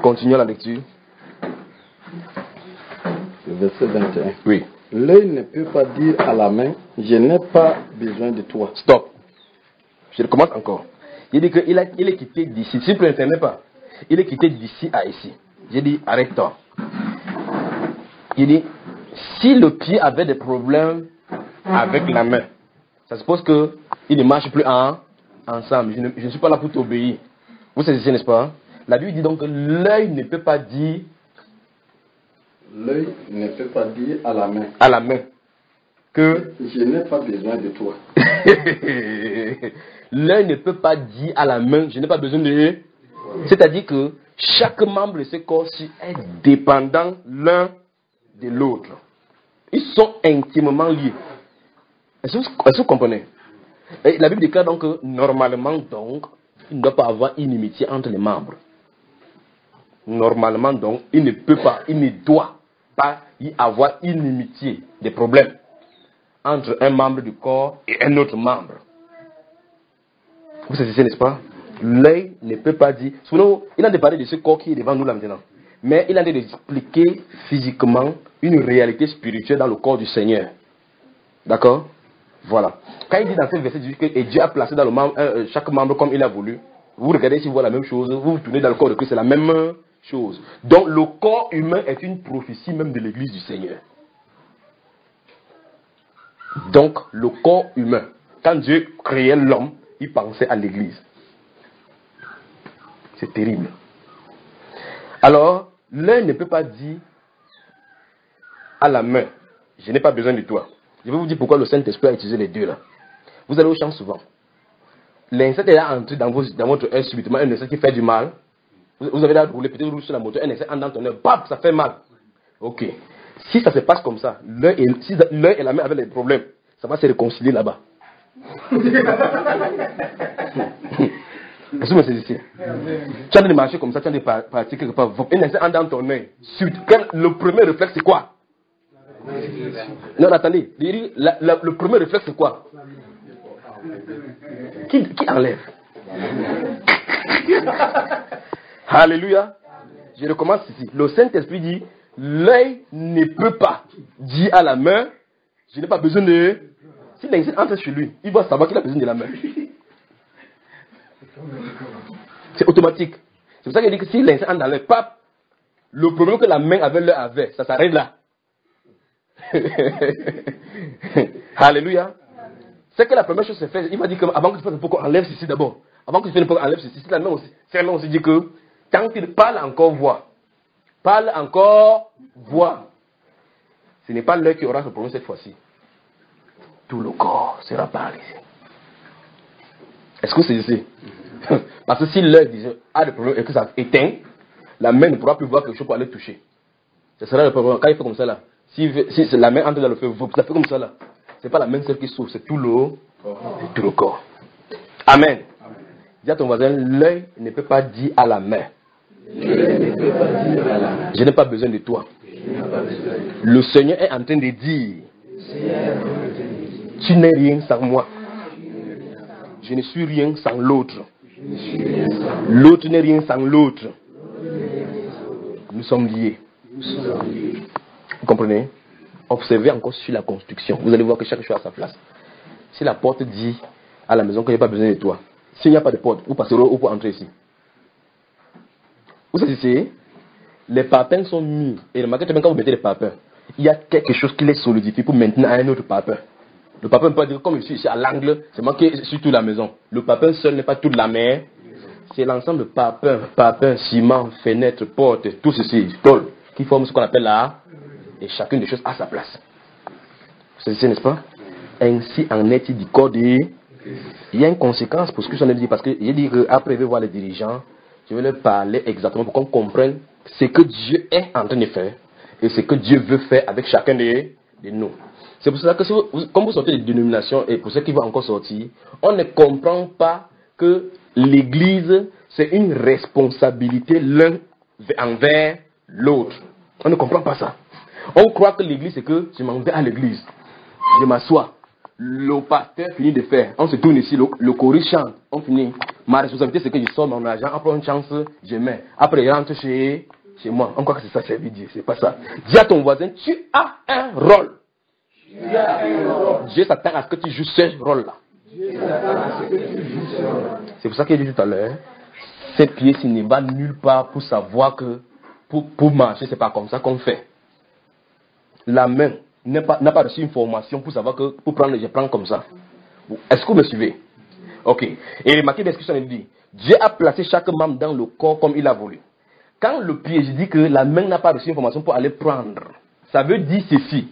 Continuons la lecture.
Verset 21.
Oui.
L'œil ne peut pas dire à la main, je n'ai pas besoin de toi.
Stop. Je recommence encore. Il dit qu'il est quitté d'ici. S'il ne t'internet pas, il est quitté d'ici à ici. J'ai dit, arrête-toi. Il dit, si le pied avait des problèmes avec la main, ça suppose qu'il ne marche plus ensemble. Je ne suis pas là pour t'obéir. Vous saisissez, n'est-ce pas? La Bible dit donc que l'œil ne peut pas dire
L'œil ne peut pas dire à la main
que
je n'ai pas besoin de toi.
l'œil ne peut pas dire à la main je n'ai pas besoin de. C'est-à-dire que chaque membre de ce corps-ci est dépendant l'un de l'autre. Ils sont intimement liés. Est-ce que vous comprenez? Et la Bible déclare donc que normalement donc il ne doit pas avoir inimitié entre les membres. Normalement donc il ne doit pas y avoir inimitié, des problèmes entre un membre du corps et un autre membre. Vous savez, n'est-ce pas? L'œil ne peut pas dire. Souvenez-vous, il a parlé de ce corps qui est devant nous là maintenant. Mais il a d'expliquer physiquement une réalité spirituelle dans le corps du Seigneur. D'accord? Voilà. Quand il dit dans ce verset, il dit que et Dieu a placé dans le membre, chaque membre comme il a voulu. Vous regardez si vous voyez la même chose, vous vous tournez dans le corps de Christ, c'est la même chose. Donc le corps humain est une prophétie même de l'église du Seigneur. Donc le corps humain, quand Dieu créait l'homme, il pensait à l'église. C'est terrible. Alors, l'un ne peut pas dire à la main, je n'ai pas besoin de toi. Je vais vous dire pourquoi le Saint-Esprit a utilisé les deux là. Vous allez au champ souvent. L'insecte est entré dans votre œil subitement, un insecte qui fait du mal. Vous avez là roulé, peut-être rouler sur la moto, un insecte entre dans ton œil, bam, ça fait mal. Ok. Si ça se passe comme ça, si l'œil et la main avaient des problèmes, ça va se réconcilier là-bas. Est-ce que vous me saisissez? Tu as de marcher comme ça, tu as de partir quelque part. Un insecte entre dans ton œil. Le premier réflexe c'est quoi? Non, attendez. Le premier réflexe c'est quoi? Qui enlève? Alléluia. Je recommence ici. Le Saint-Esprit dit, l'œil ne peut pas dire à la main, je n'ai pas besoin de. Si l'insecte entre chez lui, il va savoir qu'il a besoin de la main. C'est automatique. C'est pour ça qu'il dit que si l'insecte entre dans l'œil, pape, le problème que la main avait, ça s'arrête là. Alléluia. C'est que la première chose se fait, il va dire que avant que tu fasses un peu, enlève ceci d'abord. Avant que tu fasses un peu, enlève ceci. C'est la main aussi. C'est la main aussi dit que tant qu'il parle encore voix. Parle encore voix. Ce n'est pas l'œil qui aura ce problème cette fois-ci. Tout le corps sera paralysé. Est-ce que c'est ici? Parce que si l'œil a des problèmes et que ça éteint, la main ne pourra plus voir quelque chose pour aller toucher. Ce sera le problème. Quand il fait comme ça là, si la main entre dans le feu, ça fait comme ça là. Ce n'est pas la main seule qui souffre, c'est tout le corps. Amen. Dis à ton voisin, l'œil ne peut pas dire à la main, je n'ai pas besoin de toi. Le Seigneur est en train de dire, tu n'es rien sans moi. Je ne suis rien sans l'autre. L'autre n'est rien sans l'autre. Nous sommes liés. Vous comprenez? Observez encore sur la construction. Vous allez voir que chaque chose a sa place. Si la porte dit à la maison qu'il n'y a pas besoin de toi, s'il n'y a pas de porte, vous passerez où pour entrer ici? Vous savez, les parpaings sont mis. Et remarquez même quand vous mettez les parpaings, il y a quelque chose qui les solidifie pour maintenir un autre parpaing. Le parpaing ne peut pas dire comme je suis ici à l'angle, c'est marqué sur toute la maison. Le parpaing seul n'est pas toute la mer. C'est l'ensemble de parpaings, ciment, fenêtres, portes, tout ceci, tôle, qui forment ce qu'on appelle là. Et chacune des choses a sa place. Vous savez, n'est-ce pas? Ainsi en est-il du corps de... Il y a une conséquence pour ce que j'en ai dit, parce que j'ai dit qu'après je vais voir les dirigeants, je vais leur parler exactement pour qu'on comprenne ce que Dieu est en train de faire et ce que Dieu veut faire avec chacun de nous. C'est pour ça que comme vous sortez des dénominations et pour ceux qui vont encore sortir, on ne comprend pas que l'Église, c'est une responsabilité l'un envers l'autre. On ne comprend pas ça. On croit que l'Église, c'est que je m'en vais à l'Église, je m'assois, le pasteur finit de faire, on se tourne ici, le chorus chante, on finit. Ma responsabilité, c'est que je sors mon argent, après une chance, je mets. Après, je rentre chez moi. On croit que c'est ça, servir Dieu. C'est pas ça. Dis à ton voisin, tu as un rôle. Dieu s'attend à ce que tu joues ce rôle-là. C'est pour ça qu'il dit tout à l'heure, ces pieds s'ils ne va nulle part pour savoir que pour marcher, c'est pas comme ça qu'on fait. La main n'a pas reçu une formation pour savoir que pour prendre, je prends comme ça. Est-ce que vous me suivez? Ok. Et remarquez bien ce que je dit. Dieu a placé chaque membre dans le corps comme il a voulu. Quand le pied, je dis que la main n'a pas reçu une formation pour aller prendre, ça veut dire ceci.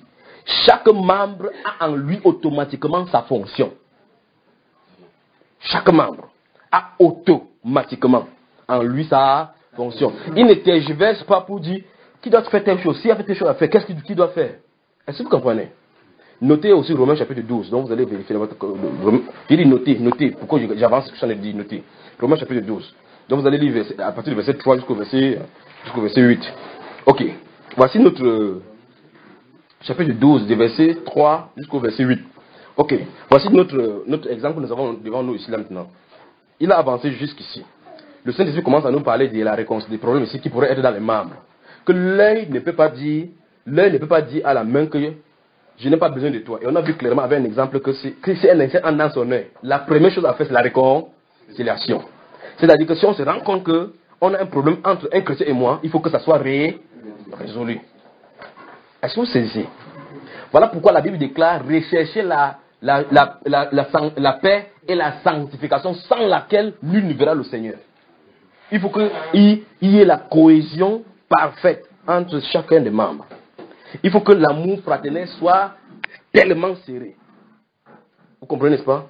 Chaque membre a en lui automatiquement sa fonction. Chaque membre a automatiquement en lui sa fonction. Il ne tergiverse pas pour dire qui doit faire telle chose. S'il y a fait telle chose à faire, qu'est-ce qu'il doit faire? Est-ce que vous comprenez? Notez aussi Romains chapitre 12, donc vous allez vérifier votre... J'ai dit notez, pourquoi j'avance ce que j'en ai dit, notez. Romains chapitre 12. Donc vous allez lire à partir du verset 3 jusqu'au verset 8. Ok, voici notre chapitre 12, du verset 3 jusqu'au verset 8. Ok, voici notre exemple que nous avons devant nous ici là maintenant. Il a avancé jusqu'ici. Le Saint-Esprit commence à nous parler de la réconciliation, des problèmes ici qui pourraient être dans les membres. Que l'œil ne peut pas dire à la main que je n'ai pas besoin de toi. Et on a vu clairement avec un exemple que si un insecte dans son œil, la première chose à faire c'est la réconciliation. C'est-à-dire que si on se rend compte qu'on a un problème entre un chrétien et moi, il faut que ça soit résolu. Est-ce que vous saisissez? Voilà pourquoi la Bible déclare rechercher la paix et la sanctification sans laquelle nul ne verra le Seigneur. Il faut qu'il y ait la cohésion parfaite entre chacun des membres. Il faut que l'amour fraternel soit tellement serré. Vous comprenez, n'est-ce pas?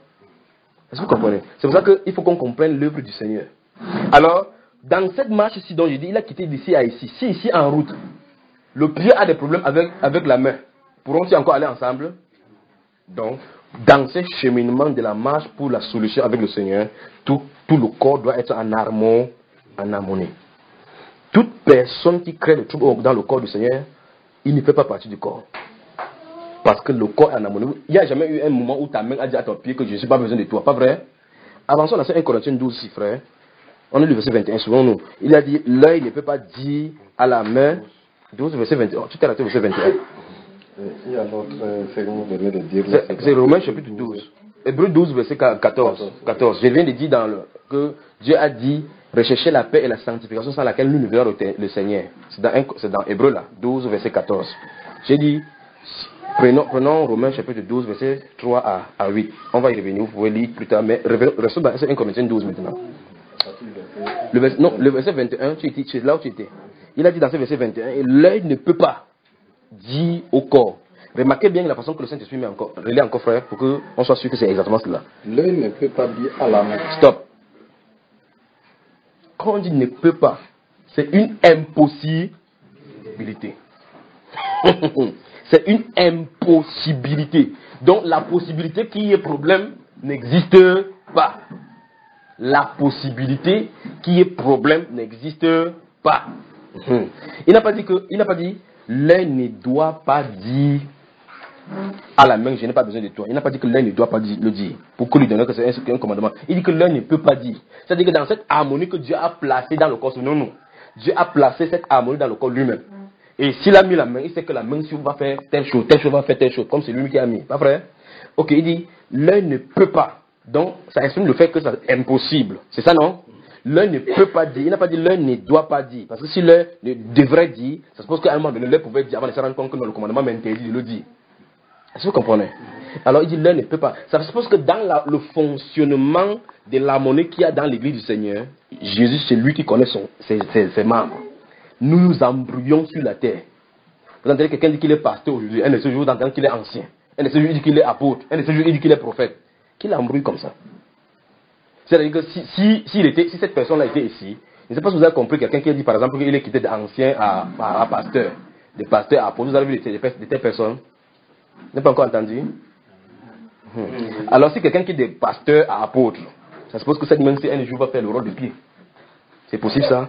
Est-ce que vous comprenez? C'est pour ça qu'il faut qu'on comprenne l'œuvre du Seigneur. Alors, dans cette marche-ci dont j'ai dit, il a quitté d'ici à ici. Si ici en route, le pied a des problèmes avec la main, pourront-ils encore aller ensemble? Donc, dans ce cheminement de la marche pour la solution avec le Seigneur, tout le corps doit être en harmonie. Toute personne qui crée le trouble dans le corps du Seigneur, il ne fait pas partie du corps. Parce que le corps est en harmonie. Il n'y a jamais eu un moment où ta main a dit à ton pied que je n'ai pas besoin de toi. Pas vrai? Avançons dans 1 Corinthiens 12, si frère. On est le verset 21, selon nous. Il a dit, l'œil ne peut pas dire à la main, 12, verset 21. Tu t'es arrêté au verset 21.
Il y a l'autre segment, vous venez de dire.
C'est Romains chapitre 12. Hébreux 12, verset 14. Je viens de dire que Dieu a dit, rechercher la paix et la sanctification sans laquelle nous ne verrons le Seigneur. C'est dans Hébreux là, 12, verset 14. J'ai dit, prenons Romains chapitre 12, verset 3 à 8. On va y revenir, vous pouvez lire plus tard, mais restons dans 1 Corinthiens 12 maintenant. Le verset 21, tu es là où tu étais. Il a dit dans ce verset 21, et l'œil ne peut pas dire au corps. Remarquez bien la façon que le Saint-Esprit met encore. Relais encore, frère, pour qu'on soit sûr que c'est exactement cela.
L'œil ne peut pas dire à la main.
Stop. Quand on dit ne peut pas, c'est une impossibilité. C'est une impossibilité. Donc la possibilité qu'il y ait problème n'existe pas. La possibilité qu'il y ait problème n'existe pas. Il n'a pas dit l'œil ne doit pas dire à la main, je n'ai pas besoin de toi. Il n'a pas dit que l'œil ne doit pas le dire. Pour que lui donner que c'est un commandement. Il dit que l'œil ne peut pas dire. C'est-à-dire que dans cette harmonie que Dieu a placée dans le corps, non. Dieu a placé cette harmonie dans le corps lui-même. Et s'il a mis la main, il sait que la main va faire telle chose va faire telle chose, comme c'est lui qui a mis. Pas vrai? Ok, il dit, l'œil ne peut pas. Donc, ça exprime le fait que c'est impossible. C'est ça, non? L'œil ne peut pas dire. Il n'a pas dit l'œil ne doit pas dire. Parce que si l'œil devrait dire, ça suppose qu'à un moment donné, l'œil pouvait dire avant de se rendre compte que le commandement m'interdit de le dire. Est-ce que vous comprenez? Alors, il dit l'œil ne peut pas. Ça suppose que dans le fonctionnement de l'harmonie qu'il y a dans l'église du Seigneur, Jésus, c'est lui qui connaît ses membres. Nous nous embrouillons sur la terre. Vous entendez quelqu'un dit qu'il est pasteur aujourd'hui, un de ces jours vous entendez qu'il est ancien, un de ces jours il dit qu'il est apôtre, un de ces jours il dit qu'il est prophète. Qui l'embrouille comme ça? C'est-à-dire que si cette personne-là était ici, je ne sais pas si vous avez compris quelqu'un qui a dit par exemple qu'il est quitté d'ancien à pasteur, de pasteur à apôtre. Vous avez vu de telles personnes? Vous n'avez pas encore entendu? Alors si quelqu'un qui est de pasteur à apôtre, ça suppose que cette main un jour va faire le rôle de pied. C'est possible ça?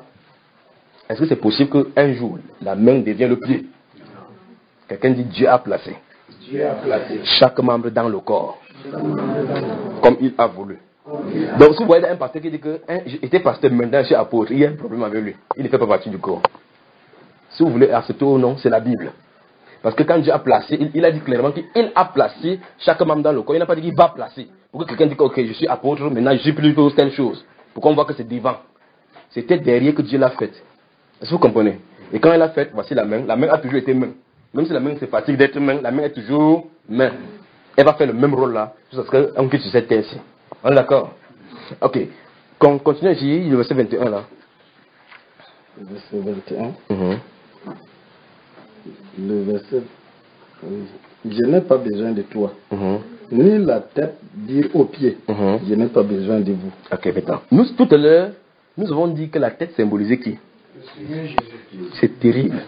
Est-ce que c'est possible qu'un jour, la main devienne le pied? Quelqu'un dit Dieu a placé chaque membre dans le corps, comme il a voulu. Donc si vous voyez un pasteur qui dit que était pasteur maintenant chez apôtre, il y a un problème avec lui. Il ne fait pas partie du corps. Si vous voulez accepter ou non, c'est la Bible. Parce que quand Dieu a placé, il a dit clairement qu'il a placé chaque membre dans le corps. Il n'a pas dit qu'il va placer. Pour que quelqu'un dise ok, je suis apôtre, maintenant je suis plus que telle chose. Pour qu'on voit que c'est devant. C'était derrière que Dieu l'a fait. Est-ce que vous comprenez? Et quand elle a fait, voici la main. La main a toujours été main. Même si la main se fatigue d'être main, la main est toujours main. Elle va faire le même rôle là, jusqu'à ce qu'on quitte sur cette terre-ci. On est d'accord? Ok. Qu'on continue ici, le verset 21 là.
Le verset 21. Le verset. Je n'ai pas besoin de toi. Ni la tête dire aux pieds. Je n'ai pas besoin de vous.
Ok, maintenant. Nous, tout à l'heure, nous avons dit que la tête symbolisait qui? C'est terrible.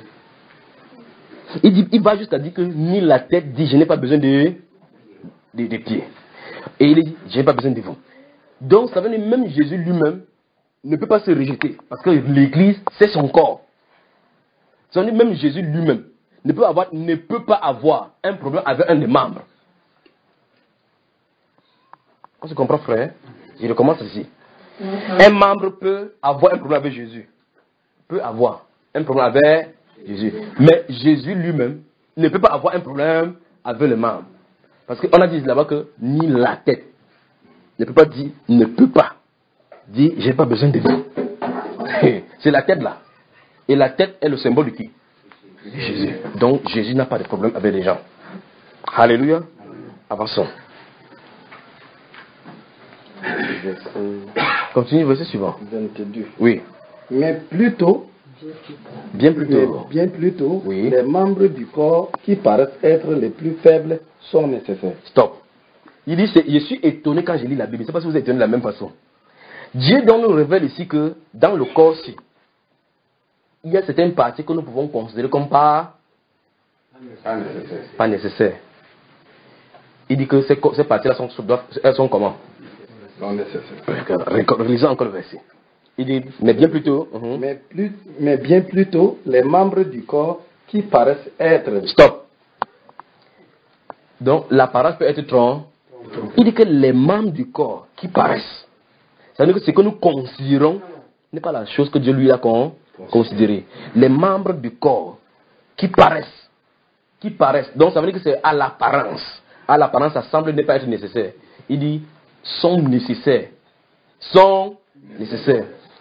Il va jusqu'à dire que ni la tête dit je n'ai pas besoin des pieds. Et il dit je n'ai pas besoin de vous. Donc ça veut dire même Jésus lui-même ne peut pas se rejeter. Parce que l'église c'est son corps. Ça veut dire même Jésus lui-même ne peut pas avoir un problème avec un des membres. On se comprend frère? Je recommence ici. Un membre peut avoir un problème avec Jésus. Peut avoir un problème avec Jésus. Mais Jésus lui-même ne peut pas avoir un problème avec le membre. Parce qu'on a dit là-bas que ni la tête ne peut pas dire, ne peut pas dire, j'ai pas besoin de vous. C'est la tête là. Et la tête est le symbole de qui? Jésus. Donc Jésus n'a pas de problème avec les gens. Alléluia. Avançons. Continue, verset suivant.
22.
Oui.
Mais plutôt,
bien plutôt, oui.
Les membres du corps qui paraissent être les plus faibles sont nécessaires.
Stop. Il dit, je suis étonné quand je lis la Bible. Je ne sais pas si vous êtes étonné de la même façon. Dieu donc nous révèle ici que dans le corps-ci, il y a certaines parties que nous pouvons considérer comme pas nécessaires. Il dit que ces parties-là sont comment?
Non nécessaires.
Relisons encore le verset. Il dit, mais bien plutôt.
Mais bien plutôt, les membres du corps qui paraissent être.
Stop. Donc, l'apparence peut être trompée. Il dit que les membres du corps qui paraissent. Ça veut dire que ce que nous considérons n'est pas la chose que Dieu lui a considérée. Les membres du corps qui paraissent. Donc, ça veut dire que c'est à l'apparence. À l'apparence, ça semble ne pas être nécessaire. Il dit, sont nécessaires.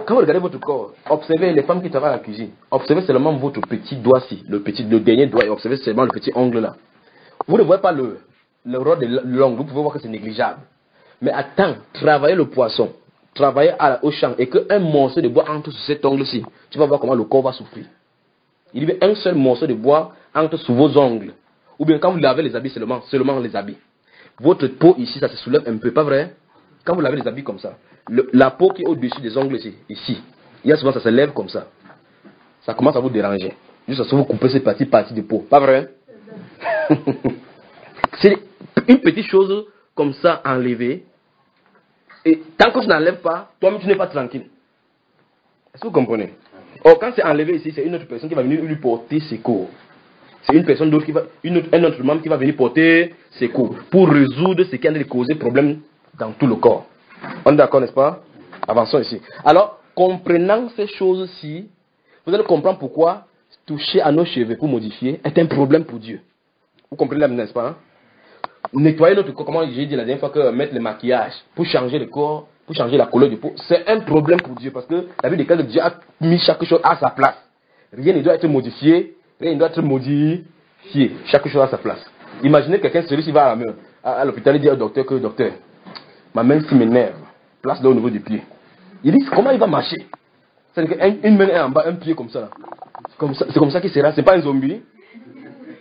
Quand vous regardez votre corps, observez les femmes qui travaillent à la cuisine. Observez seulement votre petit doigt-ci, le dernier doigt, et observez seulement le petit ongle là. Vous ne voyez pas le rôle de l'ongle, vous pouvez voir que c'est négligeable. Mais attends, travaillez le poisson, travaillez au champ, et qu'un morceau de bois entre sur cet ongle-ci, tu vas voir comment le corps va souffrir. Il y a un seul morceau de bois entre sous vos ongles. Ou bien quand vous lavez les habits seulement les habits. Votre peau ici, ça se soulève un peu, pas vrai? Quand vous lavez les habits comme ça, la peau qui est au-dessus des ongles ici, il y a souvent ça se lève comme ça. Ça commence à vous déranger. Juste à ce que vous coupez cette partie de peau. Pas vrai? C'est une petite chose comme ça enlevée. Et tant que tu n'enlèves pas, toi-même tu n'es pas tranquille. Est-ce que vous comprenez? Or, quand c'est enlevé ici, c'est une autre personne qui va venir lui porter secours. C'est une personne d'autre un autre membre qui va venir porter secours pour résoudre ce qui a causé problème dans tout le corps. On est d'accord, n'est-ce pas? Avançons ici. Alors, comprenant ces choses-ci, vous allez comprendre pourquoi toucher à nos cheveux pour modifier est un problème pour Dieu. Vous comprenez là, n'est-ce pas? Hein? Nettoyer notre corps, comment j'ai dit la dernière fois, que mettre le maquillage pour changer le corps, pour changer la couleur du peau, c'est un problème pour Dieu. Parce que la Bible déclare que Dieu a mis chaque chose à sa place. Rien ne doit être modifié, rien ne doit être modifié. Chaque chose à sa place. Imaginez quelqu'un, celui-ci va à l'hôpital et dit au docteur que, docteur, ma main s'y m'énerve, place-le au niveau du pied. Il dit, comment il va marcher? C'est-à-dire qu'une main est en bas, un pied comme ça. C'est comme ça qu'il sera. C'est pas un zombie.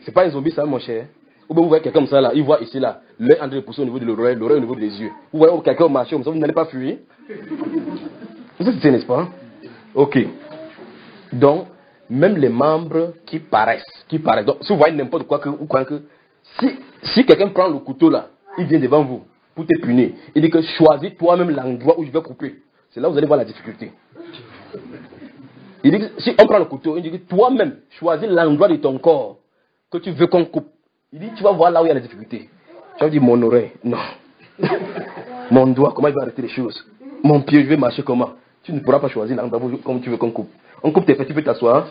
C'est pas un zombie, ça, mon cher. Ou bien vous voyez quelqu'un comme ça, là, il voit ici, là, l'œil en train de pousser au niveau de l'oreille, l'oreille au niveau des yeux. Vous voyez quelqu'un marcher comme ça, vous n'allez pas fuir. Vous êtes, n'est-ce pas? Ok. Donc, même les membres qui paraissent. Donc, si vous voyez n'importe quoi, si quelqu'un prend le couteau, là, il vient devant vous, pour te punir, il dit que choisis toi-même l'endroit où je vais couper. C'est là où vous allez voir la difficulté. Il dit que si on prend le couteau, il dit que toi-même, choisis l'endroit de ton corps que tu veux qu'on coupe. Il dit, tu vas voir là où il y a la difficulté. Tu vas dire, mon oreille, non. Mon doigt, comment il va arrêter les choses? Mon pied, je vais marcher comment? Tu ne pourras pas choisir l'endroit comme tu veux qu'on coupe. On coupe tes fesses, tu peux t'asseoir.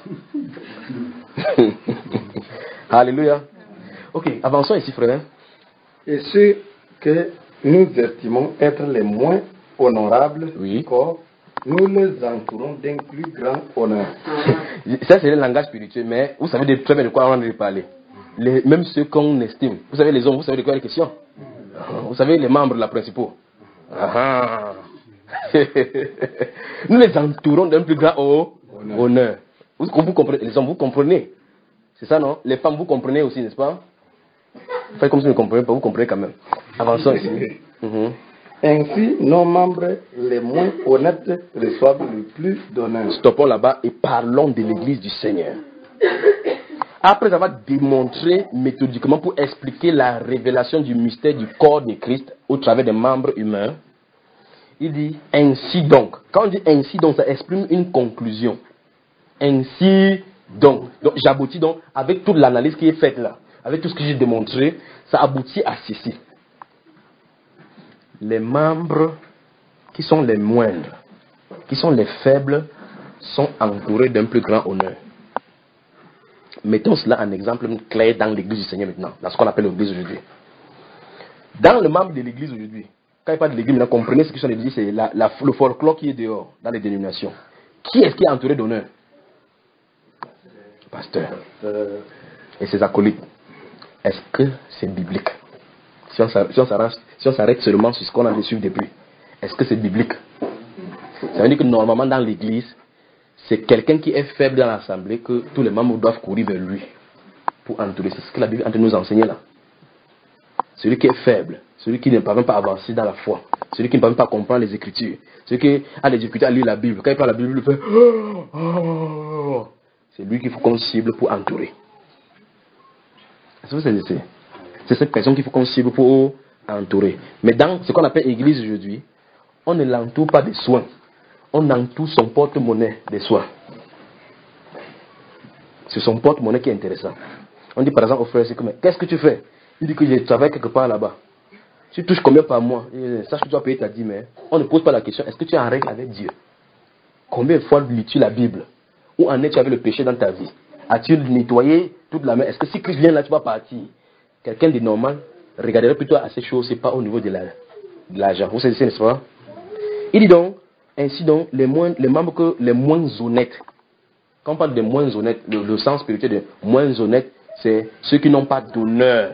Alléluia. Ok, avançons ici, frère.
Et ceux que nous estimons être les moins honorables
Oui.
du corps, nous les entourons d'un plus grand honneur.
Ça, c'est le langage spirituel, mais vous savez très bien de quoi on va parler. Même ceux qu'on estime. Vous savez, les hommes, vous savez de quoi il est question? Vous savez, les membres, la principaux. Nous les entourons d'un plus grand honneur. Vous comprenez, les hommes, vous comprenez? C'est ça, non? Les femmes, vous comprenez aussi, n'est-ce pas? Faites comme si vous ne comprenez pas, vous comprenez quand même. Avançons ici.
Ainsi, nos membres les moins honnêtes reçoivent le plus d'honneur.
Stoppons là-bas et parlons de l'église du Seigneur. Après avoir démontré méthodiquement pour expliquer la révélation du mystère du corps de Christ au travers des membres humains, il dit ainsi donc. Quand on dit ainsi donc, ça exprime une conclusion. Ainsi donc. Donc j'aboutis donc avec toute l'analyse qui est faite là, avec tout ce que j'ai démontré, ça aboutit à ceci. Les membres qui sont les moindres, qui sont les faibles, sont entourés d'un plus grand honneur. Mettons cela en exemple clair dans l'église du Seigneur maintenant, dans ce qu'on appelle l'église aujourd'hui. Dans le membre de l'église aujourd'hui, quand il parle de l'église, maintenant comprenez ce que sont l'église, c'est le folklore qui est dehors, dans les dénominations. Qui est-ce qui est entouré d'honneur? Pasteur. Et ses acolytes. Est-ce que c'est biblique? Si on s'arrête seulement sur ce qu'on a reçu depuis, est-ce que c'est biblique? Ça veut dire que normalement dans l'église, c'est quelqu'un qui est faible dans l'assemblée que tous les membres doivent courir vers lui pour entourer. C'est ce que la Bible est en train de nous enseigner là. Celui qui est faible, celui qui ne parvient pas à avancer dans la foi, celui qui ne parvient pas à comprendre les Écritures, celui qui a des difficultés à lire la Bible, quand il parle la Bible, il fait c'est lui qu'il faut qu'on cible pour entourer. C'est cette personne qu'il faut qu'on cible pour entourer. Mais dans ce qu'on appelle église aujourd'hui, on ne l'entoure pas de soins. On entoure son porte-monnaie de soins. C'est son porte-monnaie qui est intéressant. On dit par exemple au frère, qu'est-ce que tu fais? Il dit que je travaille quelque part là-bas. Tu touches combien par mois? Sache que tu dois payer ta dîme. Mais on ne pose pas la question, est-ce que tu es en règle avec Dieu? Combien de fois lis-tu la Bible? Où en es-tu avec le péché dans ta vie? As-tu nettoyé toute la main? Est-ce que si Christ vient là, tu vas partir? Quelqu'un de normal regarderait plutôt à ces choses, c'est pas au niveau de l'argent. Vous savez, n'est-ce pas? Il dit donc, ainsi donc, les membres les moins honnêtes. Quand on parle de moins honnêtes, le sens spirituel de moins honnêtes, c'est ceux qui n'ont pas d'honneur,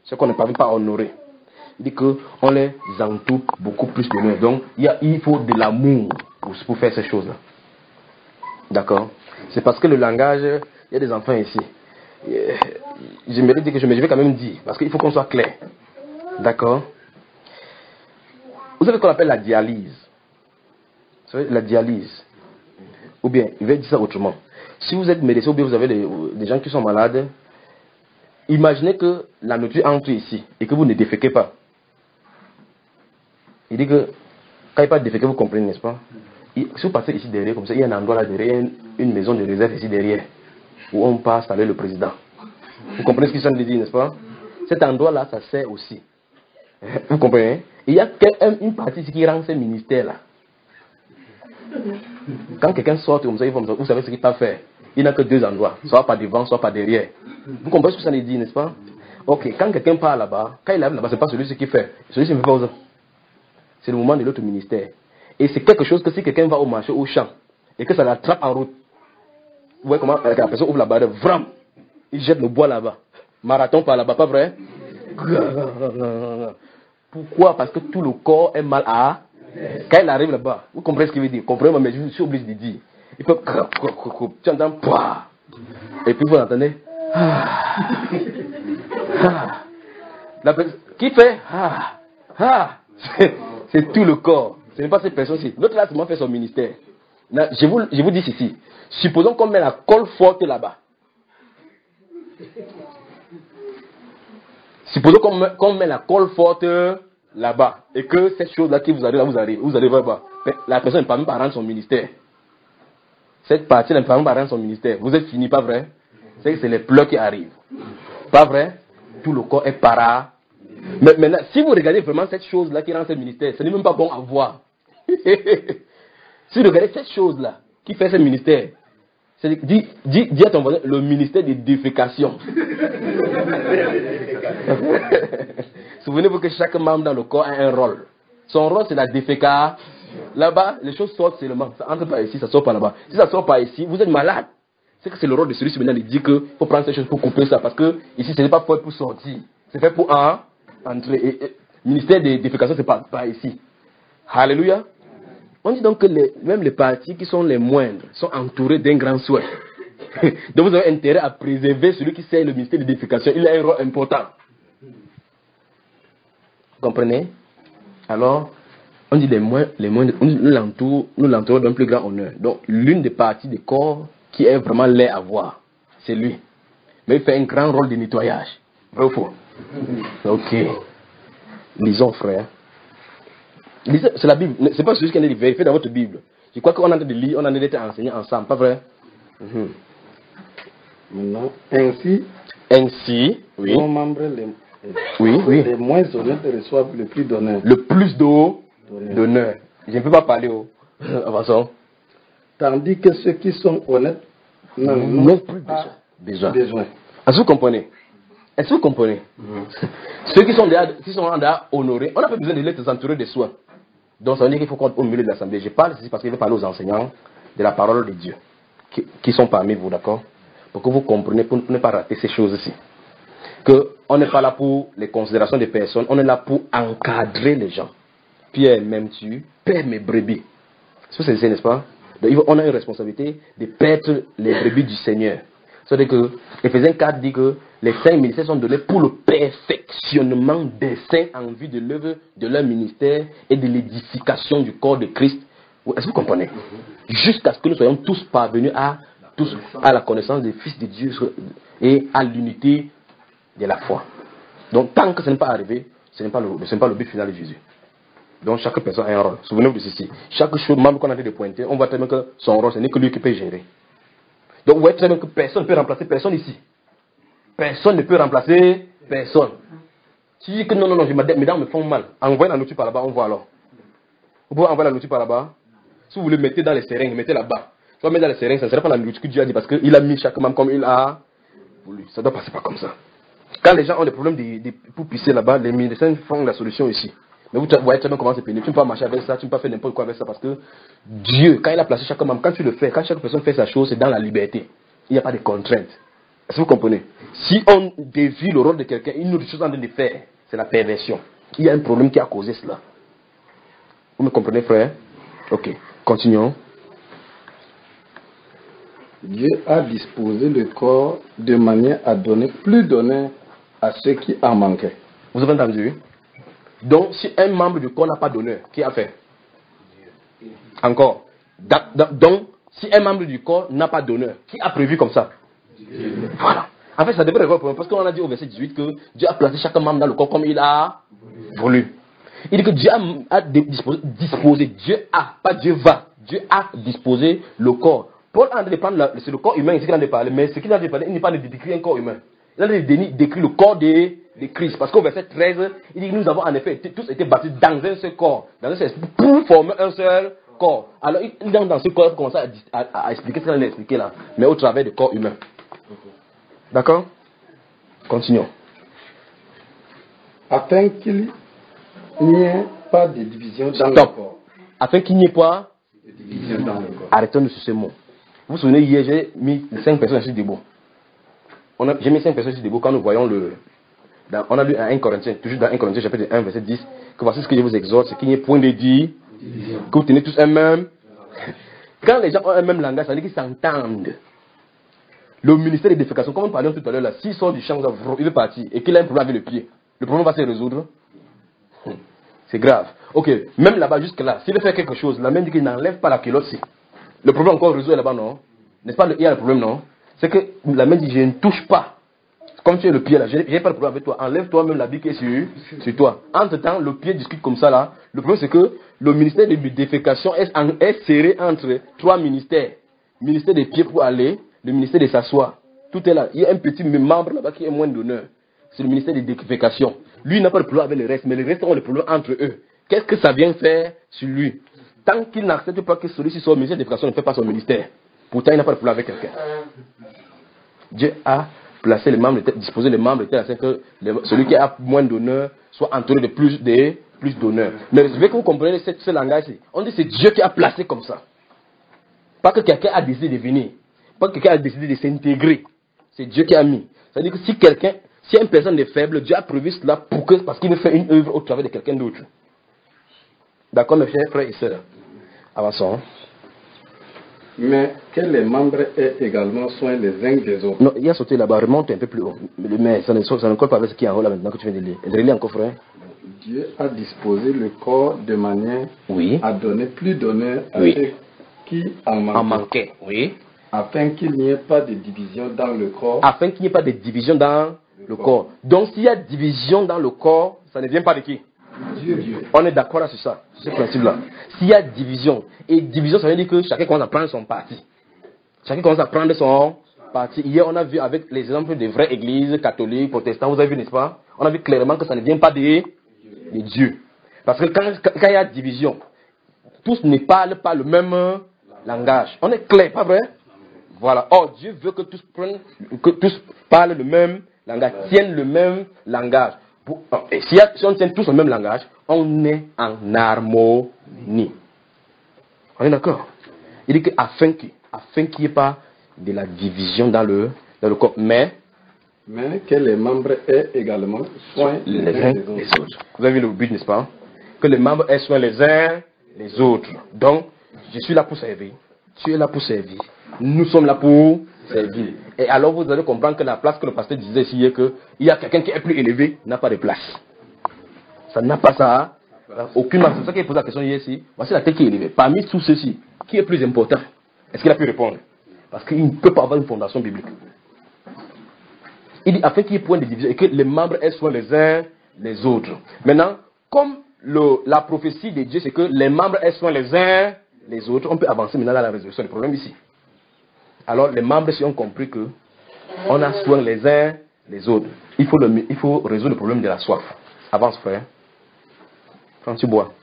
ceux qu'on ne parvient pas à honorer. Il dit qu'on les entoure beaucoup plus d'honneur. Donc, il faut de l'amour pour faire ces choses-là. D'accord? C'est parce que le langage, il y a des enfants ici. J'aimerais dire que je vais quand même dire, parce qu'il faut qu'on soit clair. D'accord? Vous savez ce qu'on appelle la dialyse? Vous savez, la dialyse. Ou bien, je vais dire ça autrement. Si vous êtes médecin ou bien vous avez des gens qui sont malades, imaginez que la nourriture entre ici et que vous ne déféquez pas. Il dit que quand il parle de déféquer, vous comprenez, n'est-ce pas? Si vous passez ici derrière, comme ça, il y a un endroit là derrière, une maison de réserve ici derrière, où on passe avec le président. Vous comprenez ce qu'ils sont de dire, n'est-ce pas? Cet endroit-là, ça sert aussi. Vous comprenez? Il y a une partie ici qui rend ces ministères-là. Quand quelqu'un sort comme ça, vous savez ce qu'il va faire. Il n'a que deux endroits, soit par devant, soit par derrière. Vous comprenez ce que ça veut dire, n'est-ce pas? Ok, quand quelqu'un part là-bas, quand il arrive là-bas, c'est pas celui qui fait. Celui qui fait pas. C'est le moment de l'autre ministère. Et c'est quelque chose que si quelqu'un va au marché, au champ, et que ça l'attrape en route, vous voyez comment la personne ouvre la barre, vraiment, il jette le bois là-bas. Marathon par là-bas, pas vrai? Pourquoi? Parce que tout le corps est mal à... Quand il arrive là-bas, vous comprenez ce qu'il veut dire? Comprenez, mais je suis obligé de dire. Il fait... Tu entends... Et puis vous entendez... La personne... Qui fait... C'est tout le corps. Ce n'est pas cette personne-ci. L'autre là, seulement fait son ministère. Là, je vous dis ceci. Supposons qu'on met la colle forte là-bas. Supposons qu'on met la colle forte là-bas. Et que cette chose-là qui vous arrive là, vous allez voir. La personne ne peut même pas rendre son ministère. Cette partie ne peut même pas rendre son ministère. Vous êtes fini, pas vrai? C'est que c'est les pleurs qui arrivent. Pas vrai? Tout le corps est para. Mais maintenant, si vous regardez vraiment cette chose-là qui rend ce ministère, ce n'est même pas bon à voir. Si vous regardez cette chose-là qui fait ce ministère, dis à ton voisin, le ministère de défécation. Souvenez-vous que chaque membre dans le corps a un rôle. Son rôle, c'est la défécation. Là-bas, les choses sortent seulement. Ça entre par ici, ça sort par là-bas. Si ça sort par ici, vous êtes malade. C'est que c'est le rôle de celui-ci maintenant de dire qu'il faut prendre ces choses pour couper ça. Parce que ici, ce n'est pas fait pour sortir. C'est fait pour entrer. Et ministère de défécation, c'est pas ici. Alléluia. On dit donc que même les parties qui sont les moindres sont entourées d'un grand souhait. Donc vous avez intérêt à préserver celui qui sert le ministère de défécation. Il a un rôle important. Vous comprenez? Alors, on dit les moindres, nous l'entourons d'un plus grand honneur. Donc, l'une des parties du corps qui est vraiment laid à voir, c'est lui. Mais il fait un grand rôle de nettoyage. Vrai ou faux? Ok. Lisons, frère. C'est la Bible. C'est pas celui qui a dit vérifier dans votre Bible. Je crois qu'on est en train de lire, on est en train d'être enseigné ensemble. Pas vrai?
Maintenant, ainsi,
oui.
nos membres les moins honnêtes reçoivent le plus d'honneur.
Le plus d'honneur. Je ne peux pas parler avançons.
Tandis que ceux qui sont honnêtes n'ont plus besoin.
Est-ce que vous comprenez? Est-ce que vous comprenez? Ceux qui sont déjà honorés, on n'a pas besoin de les entourer de soi. Donc ça veut dire qu'il faut qu'on au milieu de l'assemblée. Je parle ici parce qu'il veut parler aux enseignants de la parole de Dieu qui sont parmi vous, d'accord? Pour que vous compreniez, pour ne pas rater ces choses-ci. On n'est pas là pour les considérations des personnes, on est là pour encadrer les gens. Pierre, m'aimes-tu? Père mes brebis. C'est ce que c'est, n'est-ce pas? Donc, on a une responsabilité de perdre les brebis du Seigneur. C'est-à-dire que Éphésiens 4 dit que les saints ministères sont donnés pour le perfectionnement des saints en vue de l'œuvre de leur ministère et de l'édification du corps de Christ. Est-ce que vous comprenez? Jusqu'à ce que nous soyons tous parvenus à la connaissance des fils de Dieu et à l'unité de la foi. Donc tant que ce n'est pas arrivé, ce n'est pas le but final de Jésus. Donc chaque personne a un rôle. Souvenez-vous de ceci. Chaque chose, même qu'on a de pointer, on voit très bien que son rôle, ce n'est que lui qui peut gérer. Donc vous voyez très bien que personne ne peut remplacer personne ici. Personne ne peut remplacer personne. Si je dis que non, mes dents me font mal, envoyez la nourriture par là-bas, on voit alors. Vous pouvez envoyer la nourriture par là-bas. Si vous voulez, mettez dans les seringues, mettez là-bas. Si vous mettez dans les seringues, ça ne sera pas la nourriture que Dieu a dit parce qu'il a mis chaque membre comme il a voulu. Ça ne doit passer pas comme ça. Quand les gens ont des problèmes pour pisser là-bas, les médecins font la solution ici. Mais vous voyez très bien comment c'est pénible. Tu ne peux pas marcher avec ça, tu ne peux pas faire n'importe quoi avec ça parce que Dieu, quand il a placé chaque membre, quand tu le fais, quand chaque personne fait sa chose, c'est dans la liberté. Il n'y a pas de contraintes. Est-ce que vous comprenez? Si on dévie le rôle de quelqu'un, une autre chose en train de faire, c'est la perversion. Il y a un problème qui a causé cela. Vous me comprenez, frère? Ok, continuons.
Dieu a disposé le corps de manière à donner plus d'honneur à ceux qui en manquaient.
Vous avez entendu? Donc, si un membre du corps n'a pas d'honneur, qui a fait? Encore. Donc, si un membre du corps n'a pas d'honneur, qui a prévu comme ça? Voilà. En fait, ça devrait être un problème parce qu'on a dit au verset 18 que Dieu a placé chaque membre dans le corps comme il a voulu. Il dit que Dieu a disposé, Dieu a, pas Dieu va, Dieu a disposé le corps. Paul a de prendre c'est le corps humain ici qu'il a de parler, mais ce qu'il a de parler, il n'est pas de décrire un corps humain. Il a décrit le corps de Christ. Parce qu'au verset 13, il dit que nous avons en effet tous été bâtis dans un seul corps, dans un seul esprit, pour former un seul corps. Alors, il entre dans ce corps pour commencer à expliquer ce qu'il a expliqué là, mais au travers du corps humain. D'accord? Continuons.
Afin qu'il n'y ait pas de division dans le corps.
Afin qu'il n'y ait pas
de division dans le corps.
Arrêtons sur ce mot. Vous vous souvenez, hier, j'ai mis 5 personnes sur debout. J'ai mis 5 personnes sur debout quand nous voyons on a lu à 1 Corinthiens, toujours dans 1 Corinthiens, chapitre 1, verset 10, que voici ce que je vous exhorte, c'est qu'il n'y ait point de division, que vous tenez tous un même. Quand les gens ont un même langage, ça veut dire qu'ils s'entendent. Le ministère de défécation, comme nous parlions tout à l'heure, là, s'il sort du champ, il veut partir, et qu'il a un problème avec le pied, le problème va se résoudre. C'est grave. Ok, même là-bas, jusque là, s'il veut faire quelque chose, la main dit qu'il n'enlève pas la culotte, le problème encore résolu là-bas, non? N'est-ce pas, il y a le problème, non? C'est que la main dit, je ne touche pas. Comme tu es le pied là, je n'ai pas de problème avec toi. Enlève toi-même l'habit qui est sur toi. Entre-temps, le pied discute comme ça là. Le problème c'est que le ministère de défécation est serré entre 3 ministères. Le ministère des pieds pour aller, le ministère de s'asseoir. Tout est là. Il y a un petit membre là-bas qui est moins d'honneur. C'est le ministère de défécation. Lui il n'a pas de problème avec le reste, mais les restes ont le problème entre eux. Qu'est-ce que ça vient faire sur lui? Tant qu'il n'accepte pas que celui-ci soit au ministère de défécation, ne fait pas son ministère. Pourtant il n'a pas de problème avec quelqu'un. Dieu a placer les membres, disposer les membres de telle façon que celui qui a moins d'honneur soit entouré de plus d'honneur. Mais je veux que vous compreniez ce langage-ci. On dit que c'est Dieu qui a placé comme ça. Pas que quelqu'un a décidé de venir. Pas que quelqu'un a décidé de s'intégrer. C'est Dieu qui a mis. C'est-à-dire que si une personne est faible, Dieu a prévu cela parce qu'il veut faire une œuvre au travers de quelqu'un d'autre. D'accord, mes chers frères et sœurs? Avançons.
Mais que les membres aient également soin les uns des autres.
Non, il y a sauté là-bas, remonte un peu plus haut. Mais ça ne colle pas avec ce qui est en haut là maintenant que tu viens de lire. Relis encore, frère.
Dieu a disposé le corps de manière à donner plus d'honneur à ceux qui en manquaient.
Oui.
Afin qu'il n'y ait pas de division dans le corps.
Afin qu'il n'y ait pas de division dans le corps. Donc s'il y a division dans le corps, ça ne vient pas de qui?
Dieu.
On est d'accord sur ça, sur ce principe-là. S'il y a division, et division, ça veut dire que chacun commence à prendre son parti. Chacun commence à prendre son parti. Hier, on a vu avec les exemples des vraies églises catholiques, protestantes, vous avez vu, n'est-ce pas? On a vu clairement que ça ne vient pas de Dieu. Parce que quand il y a division, tous ne parlent pas le même langage. On est clair, pas vrai? Voilà. Or, Dieu veut que tous parlent le même langage, tiennent le même langage. Et si on tient tous le même langage, on est en harmonie. On est d'accord? Il dit qu'afin qu'il n'y ait pas de la division dans le corps, mais
que les membres aient également soin les uns des autres.
Vous avez vu le but, n'est-ce pas? Que les membres aient soin les uns les autres. Donc, je suis là pour servir. Tu es là pour servir. Nous sommes là pour servir. Et alors vous allez comprendre que la place que le pasteur disait ici est qu'il y a quelqu'un qui est plus élevé, n'a pas de place. Ça n'a pas ça. Aucune place. C'est ça qui pose la question hier ici. Voici la tête qui est élevée. Parmi tous ceux-ci, qui est plus important? Est-ce qu'il a pu répondre? Parce qu'il ne peut pas avoir une fondation biblique. Il dit afin qu'il y ait point de division et que les membres aient soin les uns les autres. Maintenant, comme la prophétie de Dieu c'est que les membres aient soin les uns les autres, on peut avancer maintenant dans la résolution du problème ici. Alors les membres ici ont compris que on a soin les uns les autres. Il faut résoudre le problème de la soif. Avance, frère. Quand tu bois.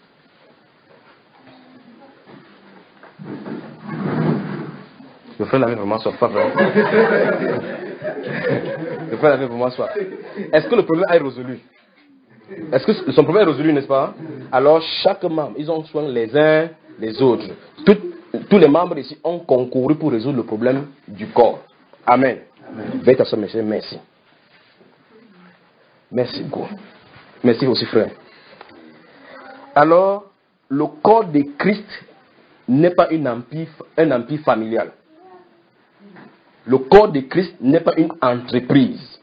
Le frère avait vraiment soif, pas vrai? Le frère avait vraiment soif. Est-ce que le problème est résolu? Est-ce que son problème est résolu, n'est-ce pas? Alors chaque membre, ils ont soin les uns les autres. Tous les membres ici ont concouru pour résoudre le problème du corps. Amen. Veuillez t'asseoir, monsieur. Merci. Merci beaucoup. Merci aussi, frère. Alors, le corps de Christ n'est pas un empire familial. Le corps de Christ n'est pas une entreprise.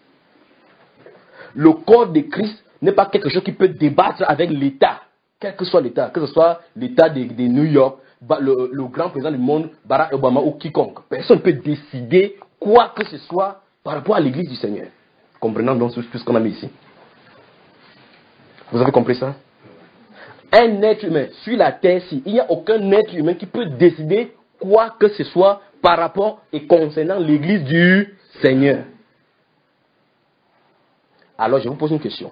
Le corps de Christ n'est pas quelque chose qui peut débattre avec l'État. Quel que soit l'État, que ce soit l'État de New York, le grand président du monde, Barack Obama ou quiconque. Personne ne peut décider quoi que ce soit par rapport à l'église du Seigneur. Comprenant donc tout ce qu'on a mis ici. Vous avez compris ça? Un être humain sur la terre-ci, il n'y a aucun être humain qui peut décider quoi que ce soit par rapport et concernant l'église du Seigneur. Alors je vous pose une question.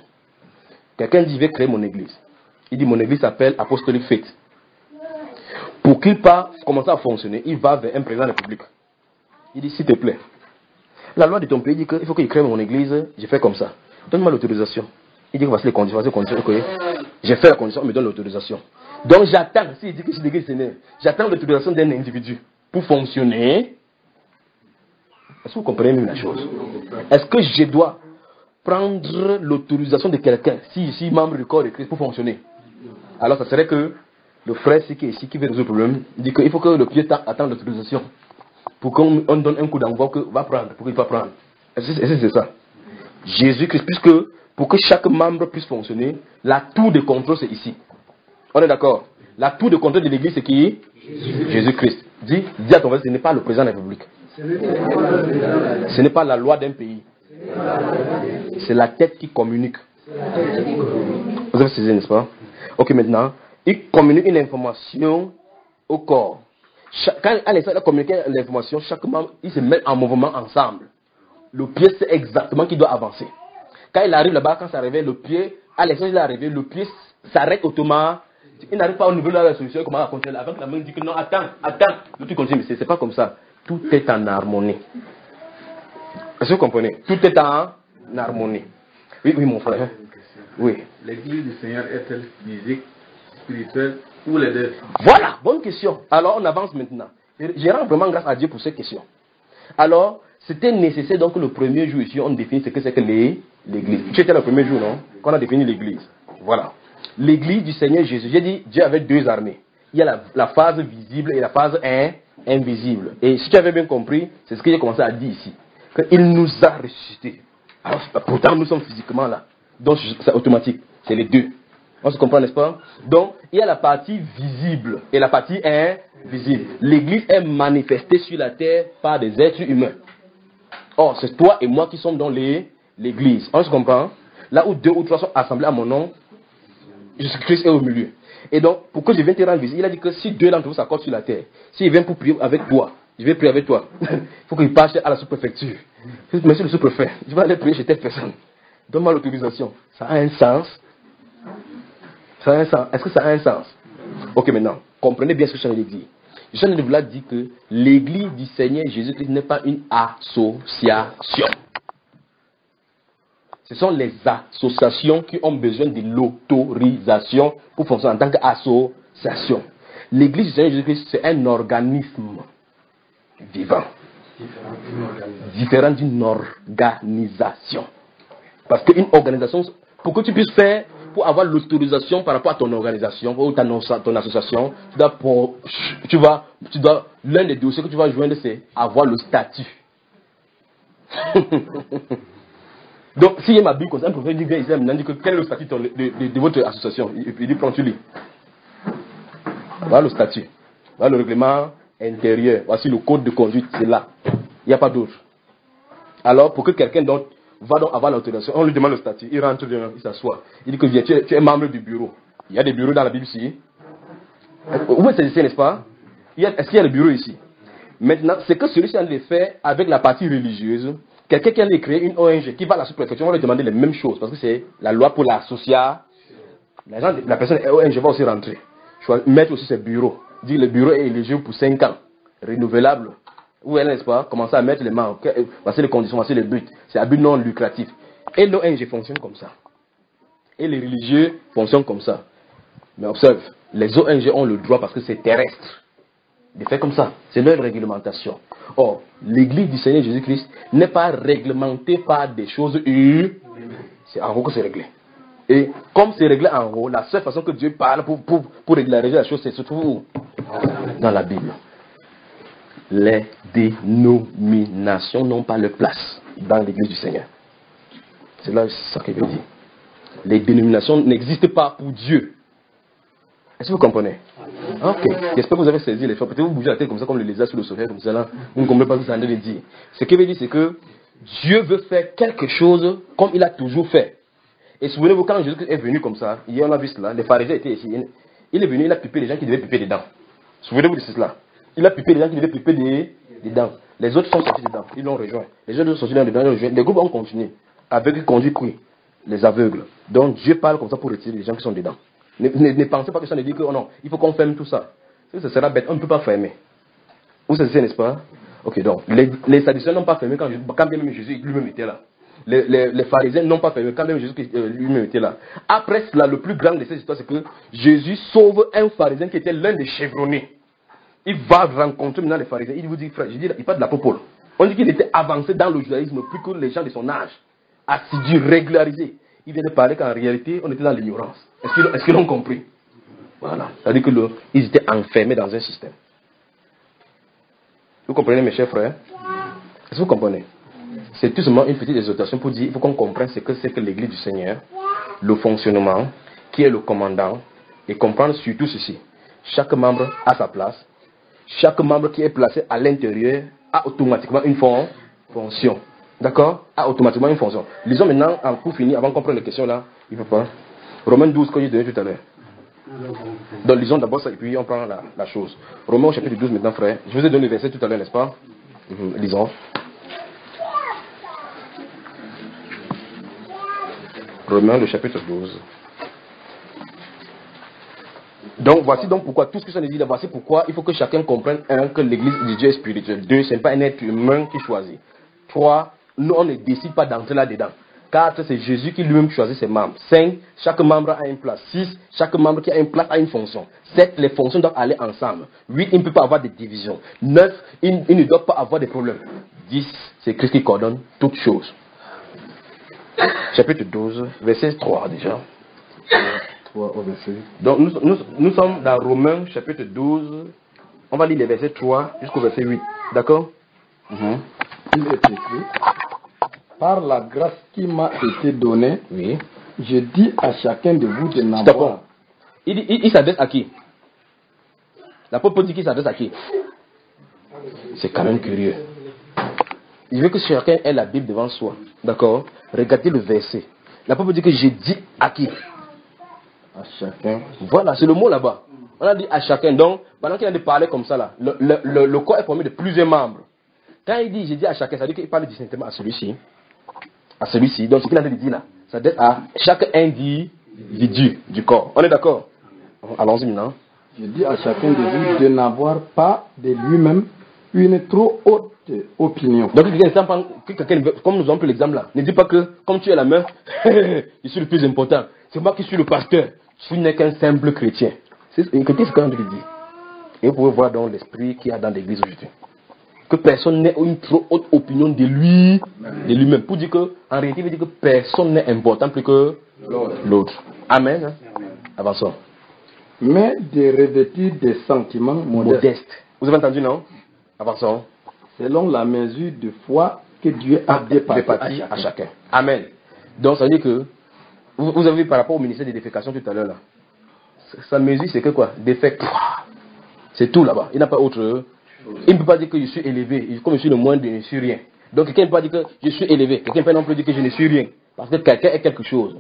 Quelqu'un dit, je vais créer mon église. Il dit, mon église s'appelle Apostolic Faith. pour qu'il commence à fonctionner, il va vers un président de la République. Il dit, s'il te plaît, la loi de ton pays dit qu'il faut qu'il crée mon église, j'ai fait comme ça. Donne-moi l'autorisation. Il dit que voici les conditions, okay. J'ai fait la condition, il me donne l'autorisation. Donc j'attends, s'il dit que c'est l'église Seigneur, j'attends l'autorisation d'un individu pour fonctionner. Est-ce que vous comprenez même la chose? Est-ce que je dois prendre l'autorisation de quelqu'un, si je suis membre du corps de Christ, pour fonctionner? Alors ça serait que le frère qui est ici, qui veut résoudre le problème, dit qu'il faut que le pied attende l'autorisation pour qu'on donne un coup d'envoi que va prendre, pour qu'il va prendre. Est-ce que c'est ça? Jésus-Christ, puisque pour que chaque membre puisse fonctionner, la tour de contrôle c'est ici. On est d'accord? La tour de contrôle de l'église c'est qui? Jésus-Christ. Dis à ton voisin, ce n'est pas le président de la République. Ce n'est pas la loi d'un pays. C'est la tête qui communique. Vous avez saisi, n'est-ce pas? Ok, maintenant, il communique une information au corps. Quand il a communiqué l'information, chaque membre, il se met en mouvement ensemble. Le pied sait exactement qu'il doit avancer. Quand il arrive là-bas, quand ça arrive, le pied, à l'exception il est arrivé, le pied s'arrête automatiquement. Il n'arrive pas au niveau de la solution, comment continuer. Avec la main, il dit que non, attends. Tu continues, mais c'est pas comme ça. Tout est en harmonie. Est-ce que vous comprenez? Tout est en harmonie. Oui, mon frère. Oui.
L'église du Seigneur est-elle physique, spirituelle ou les deux?
Voilà, bonne question. Alors, on avance maintenant. Je rends vraiment grâce à Dieu pour cette question. Alors, c'était nécessaire donc que le premier jour ici, on définisse ce que c'est que l'église. Tu étais le premier jour, non? Qu'on a défini l'église. Voilà. L'église du Seigneur Jésus. J'ai dit, Dieu avait deux armées. Il y a la phase visible et la phase invisible. Et si tu avais bien compris, c'est ce que j'ai commencé à dire ici. Qu'il nous a ressuscités. Alors, pourtant, nous sommes physiquement là. Donc, c'est automatique. C'est les deux. On se comprend, n'est-ce pas? Donc, il y a la partie visible et la partie invisible. L'église est manifestée sur la terre par des êtres humains. Or, c'est toi et moi qui sommes dans l'église. On se comprend? Là où deux ou trois sont assemblés à mon nom, Jésus-Christ est au milieu. Et donc, pour que je vienne te rendre visite, il a dit que si deux d'entre vous s'accordent sur la terre, s'il vient pour prier avec toi, je vais prier avec toi. Il faut qu'il passe à la sous-préfecture. Monsieur le sous-préfet, je vais aller prier chez telle personne. Donne-moi l'autorisation. Ça a un sens? Ça a un sens. Est-ce que ça a un sens? Ok, maintenant, comprenez bien ce que je viens de dire. Je viens de vous dire que l'église du Seigneur Jésus-Christ n'est pas une association. Ce sont les associations qui ont besoin de l'autorisation pour fonctionner en tant qu'association. L'église du Seigneur Jésus-Christ, c'est un organisme vivant. Différent d'une organisation. Parce qu'une organisation, pour que tu puisses faire, pour avoir l'autorisation par rapport à ton organisation ou ton association, l'un des dossiers que tu vas joindre, c'est avoir le statut. Donc, s'il y a ma Bible comme ça, un prophète dit bien ici, il dit que quel est le statut de votre association? Il dit, prends-tu lui. Voilà le statut. Voilà le règlement intérieur. Voici le code de conduite, c'est là. Il n'y a pas d'autre. Alors, pour que quelqu'un d'autre va donc avoir l'autorisation, on lui demande le statut, il rentre dedans, il s'assoit. Il dit que viens, tu es membre du bureau. Il y a des bureaux dans la Bible ici. Où est-ce que c'est, n'est-ce pas? Est-ce qu'il y a des bureaux ici? Maintenant, c'est que celui-ci a fait avec la partie religieuse. Quelqu'un qui a créé une ONG qui va à la sous-préfecture, on va lui demander les mêmes choses parce que c'est la loi pour l'association. La personne ONG va aussi rentrer. Je vais mettre aussi ses bureaux. Dire le bureau est éligible pour 5 ans, renouvelable. Ou elle, n'est-ce pas? Commencer à mettre les membres. Voici les conditions, voici le but. C'est un but non lucratif. Et l'ONG fonctionne comme ça. Et les religieux fonctionnent comme ça. Mais observe, les ONG ont le droit parce que c'est terrestre de faire comme ça. C'est leur réglementation. Or, l'église du Seigneur Jésus-Christ n'est pas réglementée par des choses humaines. C'est en haut que c'est réglé. Et comme c'est réglé en haut, la seule façon que Dieu parle pour régulariser la chose, c'est surtout dans la Bible. Les dénominations n'ont pas leur place dans l'église du Seigneur. C'est là ça qu'il veut dire. Les dénominations n'existent pas pour Dieu. Est-ce que vous comprenez? Ok. J'espère que vous avez saisi les choses. Peut-être vous bougez la tête comme ça, comme le lézard sur le soleil, comme ça là. Vous ne comprenez pas ce que ça veut dire. Ce qu'il veut dire, c'est que Dieu veut faire quelque chose comme il a toujours fait. Et souvenez-vous, quand Jésus est venu comme ça, hier on a vu cela, les pharisiens étaient ici. Il est venu, il a pipé les gens qui devaient piper des dents. Souvenez-vous de cela. Il a pipé les gens qui devaient piper des dents. Les autres sont sortis dedans, ils l'ont rejoint. Les autres sont sortis dedans, ils l'ont rejoint. Les groupes ont continué. Avec conduit qui? Les aveugles. Donc Dieu parle comme ça pour retirer les gens qui sont dedans. Ne pensez pas que ça ne dit que oh non, il faut qu'on ferme tout ça. Ce sera bête, on ne peut pas fermer. Vous savez, n'est-ce pas? Ok, donc, les Sadducéens n'ont pas fermé quand même Jésus lui-même était là. Les pharisiens n'ont pas fermé quand même Jésus lui-même était là. Après cela, le plus grand de ces histoires, c'est que Jésus sauve un pharisien qui était l'un des chevronnés. Il va rencontrer maintenant les pharisiens. Il vous dit, frère, je dis, il parle de l'apôtre Paul. On dit qu'il était avancé dans le judaïsme plus que les gens de son âge. Assidu, régularisé. Il vient de parler qu'en réalité, on était dans l'ignorance. Est-ce qu'ils l'ont compris? Voilà. C'est-à-dire qu'ils étaient enfermés dans un système. Vous comprenez, mes chers frères? Est-ce que vous comprenez? C'est tout simplement une petite exhortation pour dire, il faut qu'on comprenne ce que c'est que l'église du Seigneur, le fonctionnement, qui est le commandant, et comprendre surtout ceci. Chaque membre a sa place. Chaque membre qui est placé à l'intérieur a automatiquement une fonction. D'accord? A automatiquement une fonction. Lisons maintenant, pour finir, avant qu'on prenne les questions là, il ne faut pas. Romains 12, que j'ai donné tout à l'heure. Donc lisons d'abord ça et puis on prend la chose. Romains au chapitre 12 maintenant, frère. Je vous ai donné le verset tout à l'heure, n'est-ce pas? Lisons. Romains le chapitre 12. Donc voici donc pourquoi, tout ce que ça nous dit là, voici pourquoi il faut que chacun comprenne, un, que l'église de Dieu est spirituelle. Deux, ce n'est pas un être humain qui choisit. Trois, nous on ne décide pas d'entrer là-dedans. 4, c'est Jésus qui lui-même choisit ses membres. 5, chaque membre a une place. 6, chaque membre qui a une place a une fonction. 7, les fonctions doivent aller ensemble. 8, il ne peut pas avoir de division. 9, il ne doit pas avoir de problème. 10, c'est Christ qui coordonne toutes choses. Chapitre 12, verset 3 déjà.
3 au verset.
Donc nous sommes dans Romains chapitre 12. On va lire les versets 3 jusqu'au verset 8. D'accord?
Il est écrit: par la grâce qui m'a été donnée,
Oui.
je dis à chacun de vous de n'avoir.
Il s'adresse à qui? L'apôtre Paul dit qu'il s'adresse à qui? C'est quand même curieux. Il veut que chacun ait la Bible devant soi. D'accord? Regardez le verset. L'apôtre dit que je dis à qui?
À chacun.
Voilà, c'est le mot là-bas. On a dit à chacun. Donc, pendant qu'il a de parler comme ça là, le corps est formé de plusieurs membres. Quand il dit je dis à chacun, ça veut dire qu'il parle distinctement à celui-ci. À celui-ci. Donc ce qu'il a dit là, ça doit être à chaque individu du corps. On est d'accord? Allons-y maintenant.
Je dis à chacun de vous de n'avoir pas de lui-même une trop haute opinion.
Donc comme nous avons pris l'exemple là, ne dis pas que comme tu es la main, je suis le plus important. C'est moi qui suis le pasteur. Tu n'es qu'un simple chrétien. Écoutez ce qu'on dit. Et vous pouvez voir dans l'esprit qu'il y a dans l'église aujourd'hui. Que personne n'ait une trop haute opinion de lui-même. Pour dire que, en réalité, il veut dire que personne n'est important plus que l'autre. Amen. Avançons.
Mais de revêtir des sentiments modestes.
Vous avez entendu, non? Avançons.
Selon la mesure de foi que Dieu a départie
à chacun. Amen. Donc, ça veut dire que, vous avez vu par rapport au ministère des défécations tout à l'heure là. Sa mesure, c'est que quoi? Défect. C'est tout là-bas. Il n'a pas autre. Il ne peut pas dire que je suis élevé. Comme je suis le moindre, je ne suis rien. Donc quelqu'un ne peut pas dire que je suis élevé. Quelqu'un ne peut non plus dire que je ne suis rien. Parce que quelqu'un est quelque chose.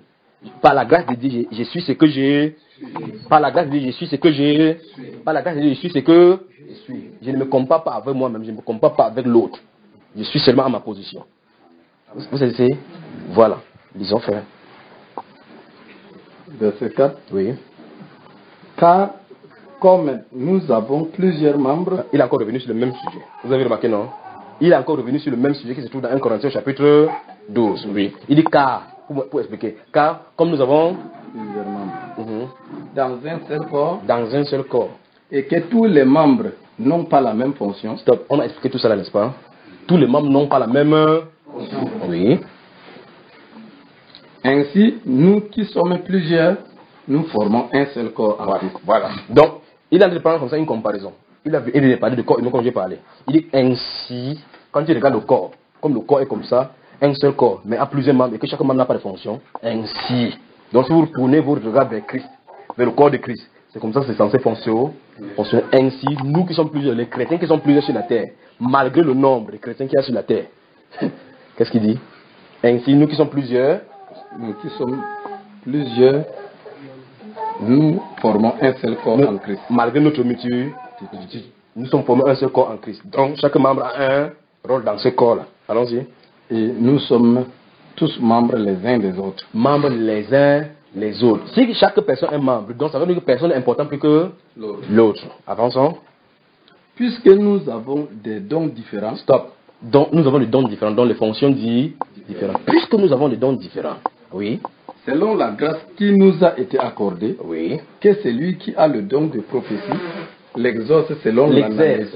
Par la grâce de Dieu, je suis ce que j'ai. Par la grâce de Dieu, je suis ce que j'ai. Par la grâce de Dieu, je suis ce que je suis. Je ne me compare pas avec moi-même. Je ne me compare pas avec l'autre. Je suis seulement à ma position. Vous savez? Voilà. Lisons, frère.
Verset 4.
Oui.
Car comme nous avons plusieurs membres.
Il est encore revenu sur le même sujet. Vous avez remarqué, non? Il est encore revenu sur le même sujet qui se trouve dans 1 Corinthiens chapitre 12. Oui. Il dit car, pour expliquer, car comme nous avons
Plusieurs membres. Dans un seul corps.
Dans un seul corps.
Et que tous les membres n'ont pas la même fonction.
Stop, on a expliqué tout ça là, n'est-ce pas? Tous les membres n'ont pas la même fonction. Oui.
Ainsi, nous qui sommes plusieurs, nous formons un seul corps.
Voilà. Donc, il a de prendre comme ça une comparaison. Il a parlé de corps humain comme j'ai parlé. Il dit ainsi, quand tu regardes le corps, comme le corps est comme ça, un seul corps, mais à plusieurs membres, et que chaque membre n'a pas de fonction, ainsi. Donc si vous retournez vos regards vers Christ, vers le corps de Christ, c'est comme ça que c'est censé fonctionner. Ainsi, nous qui sommes plusieurs, les chrétiens qui sont plusieurs sur la terre, malgré le nombre de chrétiens qu'il y a sur la terre. Qu'est-ce qu'il dit? Ainsi, nous qui sommes plusieurs,
nous formons un seul corps en Christ.
Malgré notre multitude, nous sommes formés un seul corps en Christ. Donc chaque membre a un rôle dans ce corps-là. Allons-y.
Et nous sommes tous membres les uns des autres.
Membres les uns les autres. Si chaque personne est membre, donc ça veut dire que personne n'est important plus que l'autre. Avançons.
Puisque nous avons des dons différents.
Stop. Donc nous avons des dons différents, dont les fonctions différentes. Puisque nous avons des dons différents. Oui.
Selon la grâce qui nous a été accordée.
Oui.
Que celui qui a le don de prophétie l'exerce selon l'analogie.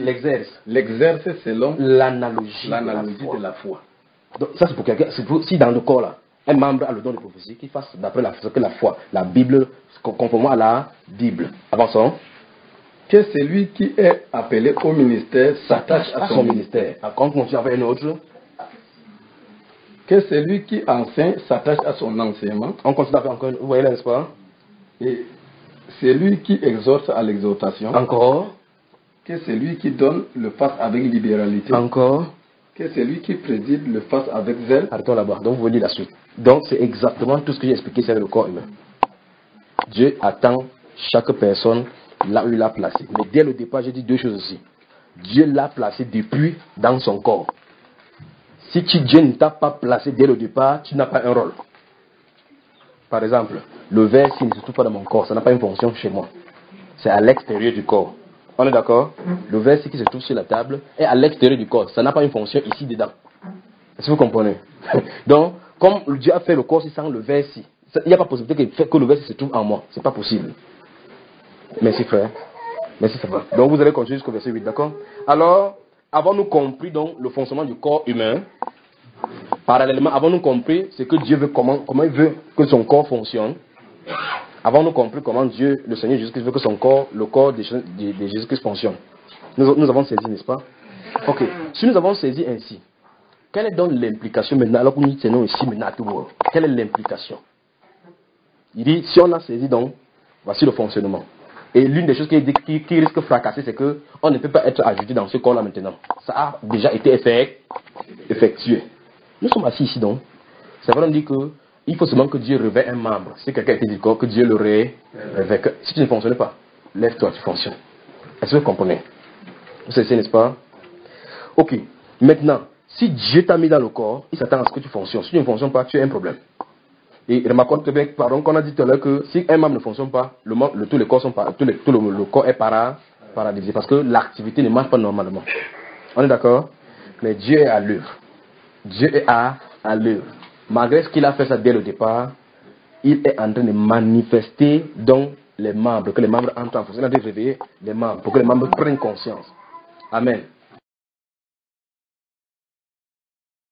L'exerce selon
l'analogie
de la foi.
Donc ça c'est pour quelqu'un, si dans le corps là, un membre a le don de prophétie, qu'il fasse d'après ce que la foi, la Bible, conformément à la Bible. Avançons.
Que celui qui est appelé au ministère s'attache à son ministère.
On continue avec un autre.
Que celui qui enseigne s'attache à son enseignement.
On continue avec encore, vous voyez là, n'est-ce pas?
Et celui qui exhorte à l'exhortation.
Encore.
Que celui qui donne le fasse avec libéralité.
Encore.
Que celui qui préside le fasse avec zèle.
Arrêtons là-bas. Donc vous voyez la suite. Donc c'est exactement tout ce que j'ai expliqué sur le corps humain. Dieu attend chaque personne là où il l'a placé. Mais dès le départ, j'ai dit deux choses aussi. Dieu l'a placé depuis dans son corps. Si Dieu ne t'a pas placé dès le départ, tu n'as pas un rôle. Par exemple, le verre, s'il ne se trouve pas dans mon corps, ça n'a pas une fonction chez moi. C'est à l'extérieur du corps. On est d'accord? Le verre qui se trouve sur la table est à l'extérieur du corps. Ça n'a pas une fonction ici dedans. Est-ce que vous comprenez? Donc, comme Dieu a fait le corps sans le verre, il n'y a pas possibilité que le verre se trouve en moi. C'est pas possible. Merci frère. Merci ça va. Donc vous allez continuer jusqu'au verset 8, d'accord? Alors, avons-nous compris donc le fonctionnement du corps humain? Parallèlement, avons-nous compris ce que Dieu veut, comment il veut que son corps fonctionne? Avons-nous compris comment Dieu, le Seigneur Jésus-Christ veut que son corps, le corps de Jésus-Christ fonctionne? Nous avons saisi, n'est-ce pas? Ok. Si nous avons saisi ainsi, quelle est donc l'implication maintenant, alors que nous tenons ici maintenant à tout bord? Quelle est l'implication? Il dit, si on a saisi donc, voici le fonctionnement. Et l'une des choses qui risque de fracasser, c'est qu'on ne peut pas être ajouté dans ce corps-là maintenant. Ça a déjà été effectué. Nous sommes assis ici donc. Ça veut dire qu'il faut seulement que Dieu réveille un membre. Si quelqu'un était du corps, que Dieu le réveille. Si tu ne fonctionnes pas, lève-toi, tu fonctionnes. Est-ce que vous comprenez? Vous savez, n'est-ce pas? Ok. Maintenant, si Dieu t'a mis dans le corps, il s'attend à ce que tu fonctionnes. Si tu ne fonctionnes pas, tu as un problème. Et remarquons très bien, pardon, qu'on a dit tout à l'heure que si un membre ne fonctionne pas, tout le corps est paralysé parce que l'activité ne marche pas normalement. On est d'accord? Mais Dieu est à l'œuvre. Dieu est à l'œuvre. Malgré ce qu'il a fait ça dès le départ, il est en train de manifester dans les membres, que les membres entrent en fonction. Il a dû réveiller les membres pour que les membres prennent conscience. Amen.